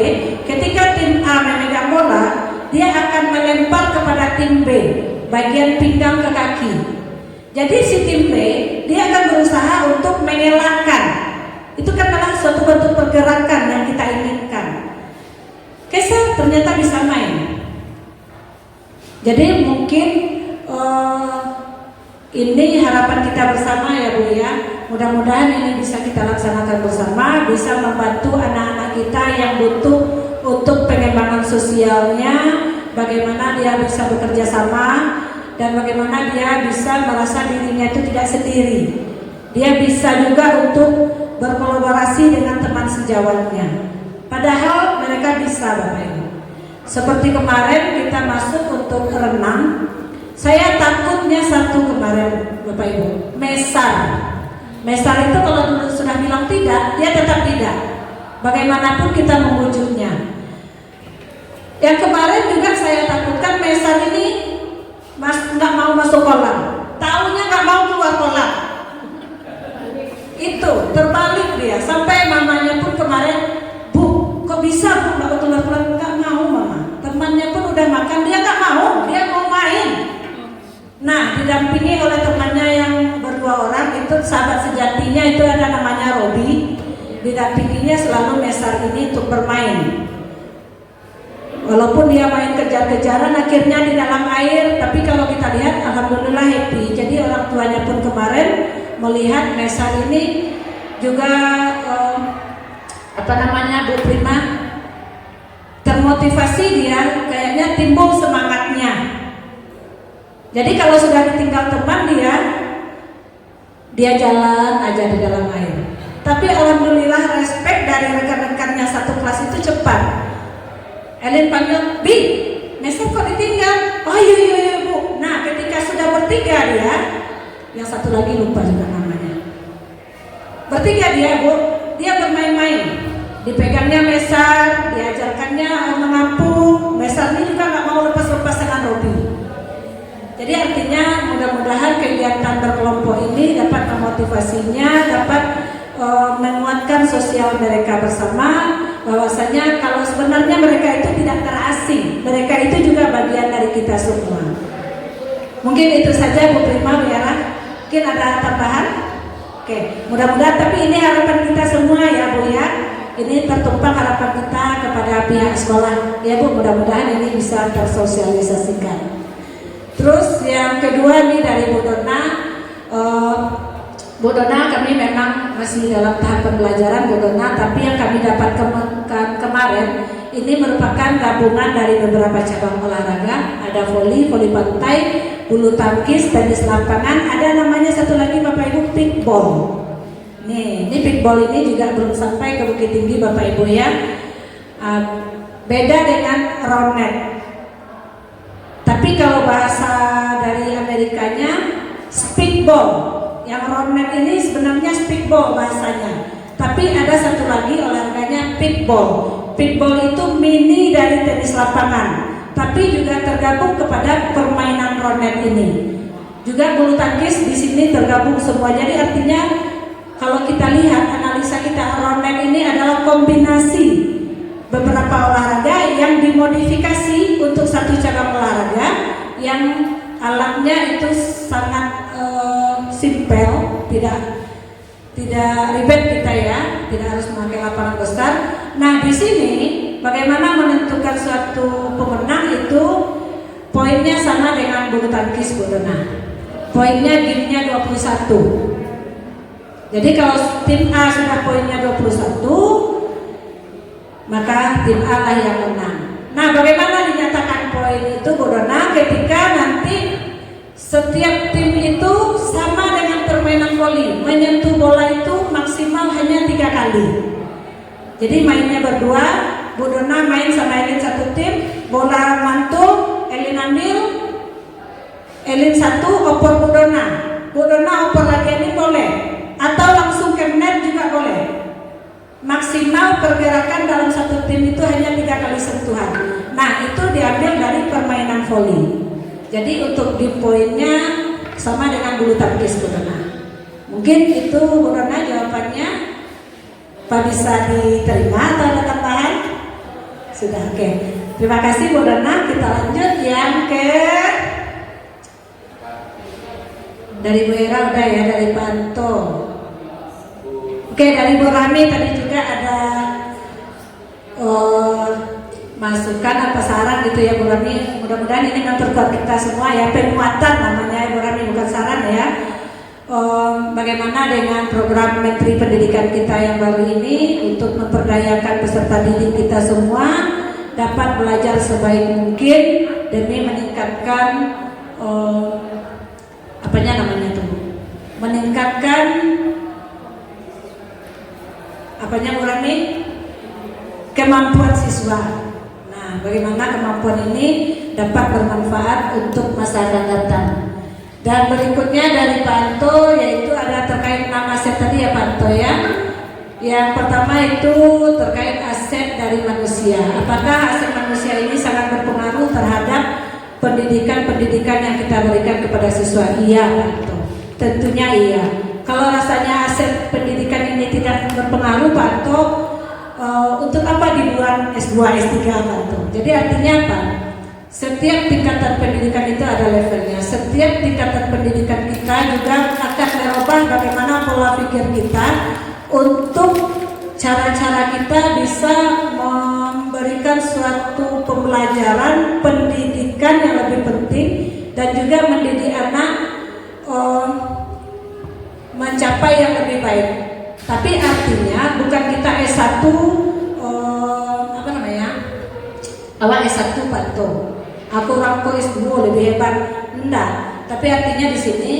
Ketika tim A memegang bola, dia akan melempar kepada tim B bagian pinggang ke kaki. Jadi si tim B dia akan berusaha untuk mengelakkan. Itu kan adalah suatu bentuk pergerakan yang kita inginkan. Kesa ternyata bisa main. Jadi mungkin ini harapan kita bersama ya Bu ya. Mudah-mudahan ini bisa kita laksanakan bersama, bisa membantu anak-anak kita yang butuh untuk pengembangan sosialnya, bagaimana dia bisa bekerja sama dan bagaimana dia bisa merasa dirinya itu tidak sendiri. Dia bisa juga untuk berkolaborasi dengan teman sejawatnya. Padahal mereka bisa Bapak Ibu. Seperti kemarin kita masuk untuk renang. Saya takutnya satu kemarin Bapak Ibu, mesar. Mesar itu kalau dulu sudah bilang tidak, dia tetap tidak. Bagaimanapun kita mewujudnya. Yang kemarin juga saya takutkan mesar ini nggak mau masuk kolam. Taunya nggak mau keluar kolam. Itu terbalik dia. Sampai mamanya pun kemarin, Bu, kok bisa Bu nggak keluar kolam? Nggak mau mama. Temannya pun udah makan, dia nggak mau. Dia mau main. Nah, didampingi oleh temannya yang berdua orang, itu sahabat sejatinya itu ada namanya Robi. Didampinginya selalu mesar ini untuk bermain. Walaupun dia main kejar-kejaran akhirnya di dalam air, tapi kalau kita lihat alhamdulillah happy. Jadi orang tuanya pun kemarin melihat mesar ini juga Bu Prima termotivasi, dia kayaknya timbul semangatnya. Jadi kalau sudah ditinggal teman dia jalan aja di dalam air. Tapi alhamdulillah respect dari rekan-rekannya satu kelas itu cepat. Elin panggil, Bi, mesar kok ditinggal? Oh iya Bu. Nah ketika sudah bertiga dia, yang satu lagi lupa juga namanya. Bertiga dia Bu, dia bermain-main. Dipegangnya mesar, diajarkannya mengapung. Mesar ini juga nggak mau lepas-lepas dengan Robi. Jadi artinya mudah-mudahan kegiatan berkelompok ini dapat memotivasinya, dapat menguatkan sosial mereka bersama, bahwasanya kalau sebenarnya mereka itu tidak terasing, mereka itu juga bagian dari kita semua. Mungkin itu saja Bu Prima, Bu Yara. Mungkin ada tambahan? Oke, mudah-mudahan, tapi ini harapan kita semua ya Bu ya. Ini tertumpang harapan kita kepada pihak sekolah ya Bu, mudah-mudahan ini bisa tersosialisasikan. Terus yang kedua nih dari Bu Dona. Bu Dona kami memang masih dalam tahap pembelajaran Bu Dona, tapi yang kami dapat kemarin ini merupakan gabungan dari beberapa cabang olahraga. Ada voli pantai, bulu tangkis, tenis lapangan, ada namanya satu lagi Bapak Ibu pickball. Nih, ini pickball ini juga belum sampai ke Bukit Tinggi Bapak Ibu ya. Beda dengan round net. Tapi kalau bahasa dari Amerikanya speedball. Yang round net ini sebenarnya speedball bahasanya. Tapi ada satu lagi olahraganya pickball. Pickball itu mini dari tenis lapangan. tapi juga tergabung kepada permainan ronet ini. Juga bulu tangkis di sini tergabung semua. Jadi artinya kalau kita lihat analisa kita, ronet ini adalah kombinasi beberapa olahraga yang dimodifikasi untuk satu cabang olahraga yang alatnya itu sangat simpel, tidak ribet kita ya, tidak harus memakai lapangan besar. Nah di sini bagaimana menentukan suatu pemenang itu poinnya sama dengan bulu tangkis Bu Dona. Poinnya gamenya 21. Jadi kalau tim A sudah poinnya 21, maka tim A lah yang menang. Nah bagaimana dinyatakan poin itu Bu Dona? Ketika nanti setiap tim itu sama dengan permainan voli, menyentuh bola itu maksimal hanya 3 kali. Jadi mainnya berdua, Bu Dona main sama Elin satu tim, bola mantul, Elin ambil, Elin satu, oper Bu Dona oper lagi ini boleh, atau langsung ke net juga boleh. Maksimal pergerakan dalam satu tim itu hanya 3 kali sentuhan. Nah itu diambil dari permainan voli. Jadi untuk di poinnya sama dengan bulu tangkis Bu Dona. Mungkin itu Bu Dona jawabannya. Pak bisa diterima atau ada tambahan? Sudah, oke. Terima kasih Bu Dona. Kita lanjut yang ke dari Bu Era udah ya, dari Pak Anto. Oke, dari Bu Rami tadi juga ada masukan apa saran gitu ya Bu Rami. Mudah-mudahan ini memperkuat kita semua ya, penguatan namanya Bu Rami, bukan saran ya. Bagaimana dengan program Menteri Pendidikan kita yang baru ini untuk memperdayakan peserta didik kita semua dapat belajar sebaik mungkin demi meningkatkan meningkatkan Bu Rami? Kemampuan siswa. Nah, bagaimana kemampuan ini dapat bermanfaat untuk masa akan datang. Dan berikutnya dari Pak Anto, yaitu ada terkait 6 aset tadi ya Pak Anto ya. Yang pertama itu terkait aset dari manusia. Apakah aset manusia ini sangat berpengaruh terhadap pendidikan yang kita berikan kepada siswa? Iya Pak Anto, tentunya iya. Kalau rasanya aset pendidikan ini tidak berpengaruh Pak Anto, untuk apa dibuat S2, S3 Pak Anto? Jadi artinya apa? Setiap tingkatan pendidikan itu ada levelnya. Setiap tingkatan pendidikan kita juga akan merubah bagaimana pola pikir kita untuk cara-cara kita bisa memberikan suatu pembelajaran pendidikan yang lebih penting dan juga mendidik anak mencapai yang lebih baik. Tapi artinya bukan kita S1 awal S1 Pak Anto, aku rangko S2 lebih hebat, enggak. Tapi artinya di sini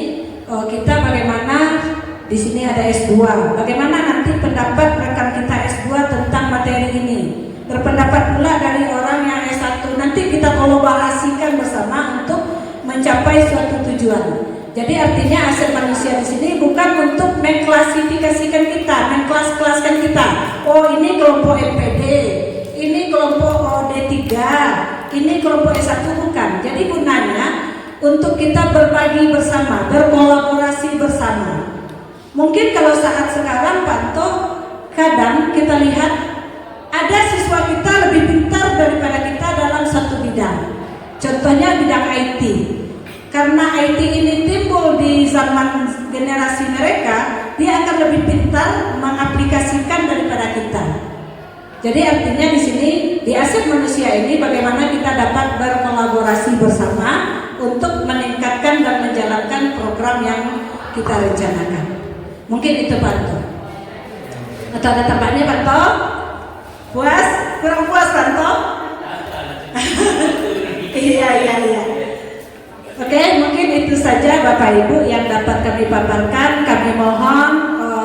kita bagaimana di sini ada S2, bagaimana nanti pendapat rekan kita S2 tentang materi ini, berpendapat pula dari orang yang S1, nanti kita kolaborasikan bersama untuk mencapai suatu tujuan. Jadi artinya aset manusia di sini bukan untuk mengklasifikasikan kita, mengkelas-kelaskan kita. Oh ini kelompok MPD, ini kelompok D3, ini kelompok S1, bukan. Jadi gunanya untuk kita berbagi bersama, berkolaborasi bersama. Mungkin kalau saat sekarang Pak Anto, kadang kita lihat ada siswa kita lebih pintar daripada kita dalam satu bidang. Contohnya bidang IT. Karena IT ini timbul di zaman generasi mereka, dia akan lebih pintar mengaplikasikan daripada kita. Jadi artinya di sini di aset manusia ini bagaimana kita dapat berkolaborasi bersama untuk meningkatkan dan menjalankan program yang kita rencanakan. Mungkin itu Pak Anto. Atau ada tambahnya Pak Anto? Puas? Kurang puas Pak Anto? Iya. Oke, mungkin itu saja Bapak Ibu yang dapat kami paparkan. Kami mohon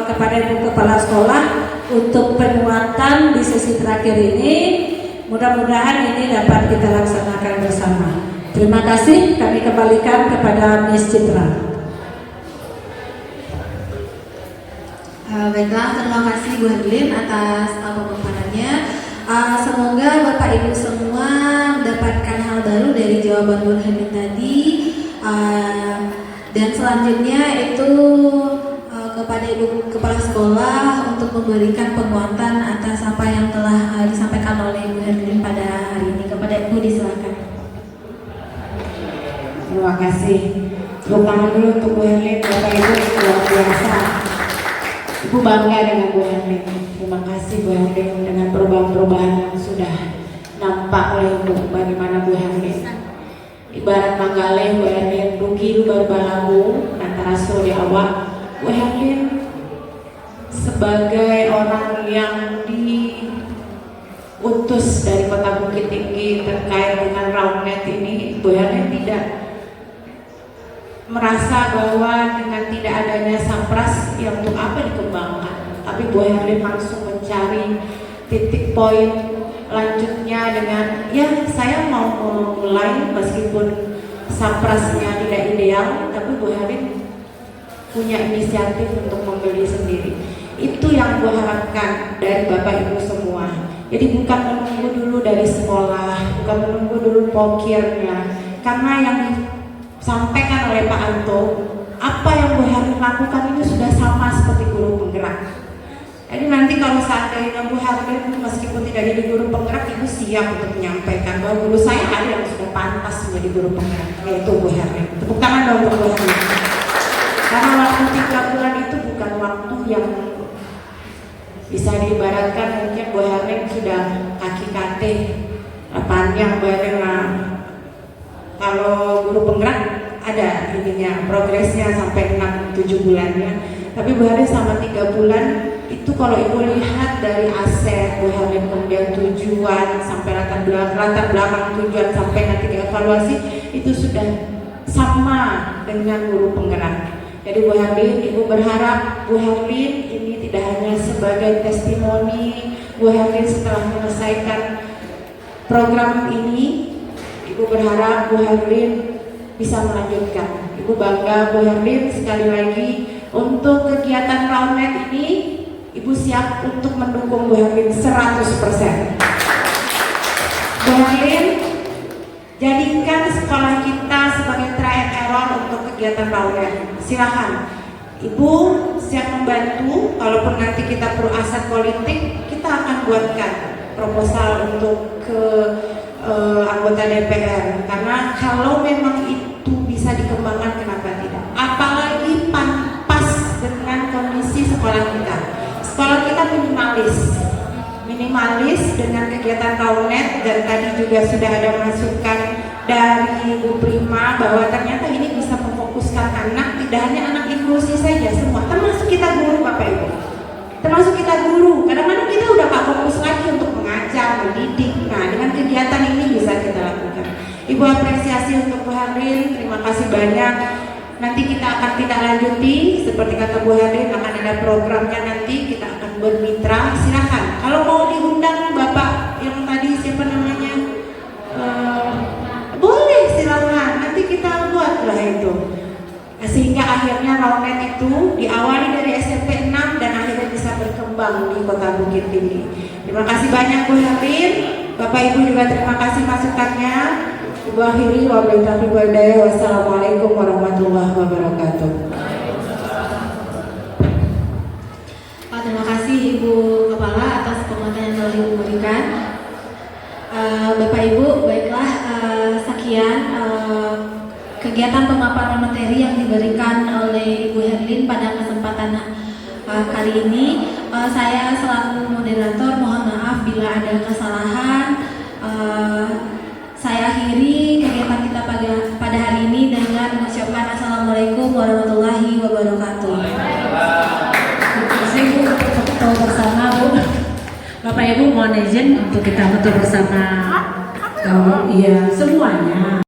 kepada Ibu Kepala Sekolah untuk penguatan di sesi terakhir ini. Mudah-mudahan ini dapat kita laksanakan bersama. Terima kasih, kami kembalikan kepada Miss Citra. Baiklah, terima kasih Bu Herlin atas pemaparannya. Semoga Bapak Ibu semua mendapatkan hal baru jawaban Bu Herlin tadi. Dan selanjutnya itu kepada Ibu Kepala Sekolah untuk memberikan penguatan atas apa yang telah disampaikan oleh Bu Herlin pada hari ini. Kepada Ibu disilakan. Terima kasih. Tepuk tangan dulu untuk Bu Herlin. Bapak Ibu luar biasa. Ibu bangga dengan Bu Herlin. Terima kasih Bu Herlin dengan perubahan-perubahan yang sudah nampak oleh Ibu. Bagaimana Bu Herlin? Ibarat Manggale, Bu Herlin rugi baru balamu antara so di awak. Bu Herlin sebagai orang yang diutus dari Kota Bukit Tinggi terkait dengan Roundnet ini, Bu Herlin tidak merasa bahwa dengan tidak adanya Sampras yang untuk apa dikembangkan, tapi Bu Herlin langsung mencari titik poin lanjutnya dengan ya saya mau memulai meskipun Samprasnya tidak ideal, tapi Bu Herlin punya inisiatif untuk membeli sendiri. Itu yang gue harapkan dari Bapak Ibu semua. Jadi bukan menunggu dulu dari sekolah, bukan menunggu dulu pokirnya, karena yang disampaikan oleh Pak Anto, apa yang Bu Herlin lakukan itu sudah sama seperti guru penggerak. Jadi nanti kalau seandainya Bu Herlin meskipun tidak jadi guru penggerak, Ibu siap untuk menyampaikan bahwa guru saya ada yang sudah pantas menjadi guru penggerak, yaitu Bu Herlin. Tepuk tangan dong untuk Bu Herlin. Karena waktu 3 bulan itu bukan waktu yang bisa diibaratkan, mungkin Bu Herlin sudah kaki kate panjang Bu Herlin lah. Kalau guru penggerak ada ininya progresnya sampai 6-7 bulannya. Tapi Bu Herlin sama 3 bulan itu kalau Ibu lihat dari aset Bu Herlin, kemudian tujuan sampai latar belakang tujuan sampai nanti dievaluasi, itu sudah sama dengan guru penggerak. Jadi Bu Herlin, Ibu berharap Bu Herlin ini tidak hanya sebagai testimoni. Bu Herlin setelah menyelesaikan program ini, Ibu berharap Bu Herlin bisa melanjutkan. Ibu bangga Bu Herlin. Sekali lagi untuk kegiatan Roundnet ini, Ibu siap untuk mendukung Bu Herlin 100%. Bu Herlin, jadikan sekolah kita sebagai try and error untuk kegiatan Roundnet. Silahkan, Ibu siap membantu. Kalaupun nanti kita perlu aset politik, kita akan buatkan proposal untuk ke anggota DPR. Karena kalau memang itu bisa dikembangkan, kenapa tidak? Apalagi pas dengan kondisi sekolah kita. Sekolah kita minimalis dengan kegiatan Roundnet, dan tadi juga sudah ada masukan dari Bu Prima bahwa ternyata ini bisa memfokuskan anak, tidak hanya anak inklusi saja, semua, termasuk kita guru Bapak Ibu, termasuk kita guru. Kadang-kadang kita udah gak fokus lagi untuk mengajar, mendidik. Nah, dengan kegiatan ini bisa kita lakukan. Ibu apresiasi untuk Bu Herlin, terima kasih banyak. Nanti kita akan tidak lanjuti, seperti kata Bu Herlin, akan ada programnya nanti, kita akan bermitra. Silahkan, kalau mau diundang Bapak yang tadi siapa namanya, boleh silahkan, nanti kita buatlah itu. Sehingga akhirnya Roundnet itu diawali dari SMP 6 dan akhirnya bisa berkembang di Kota Bukit Tinggi. Terima kasih banyak Bu Herlin. Bapak Ibu juga terima kasih masukannya. Ibu akhiri, wassalamualaikum warahmatullahi wabarakatuh. Terima kasih Ibu Kepala atas penguatan yang telah Ibu berikan. Bapak Ibu, baiklah, sekian kegiatan pemaparan materi yang diberikan oleh Ibu Herlin pada kesempatan kali ini. Saya selaku moderator mohon maaf bila ada kesalahan. Saya akhiri kegiatan kita pada hari ini dengan mengucapkan Assalamualaikum warahmatullahi wabarakatuh. Terima kasih Bu untuk foto bersama Bu. Bapak Ibu mohon izin untuk kita foto bersama. Iya semuanya.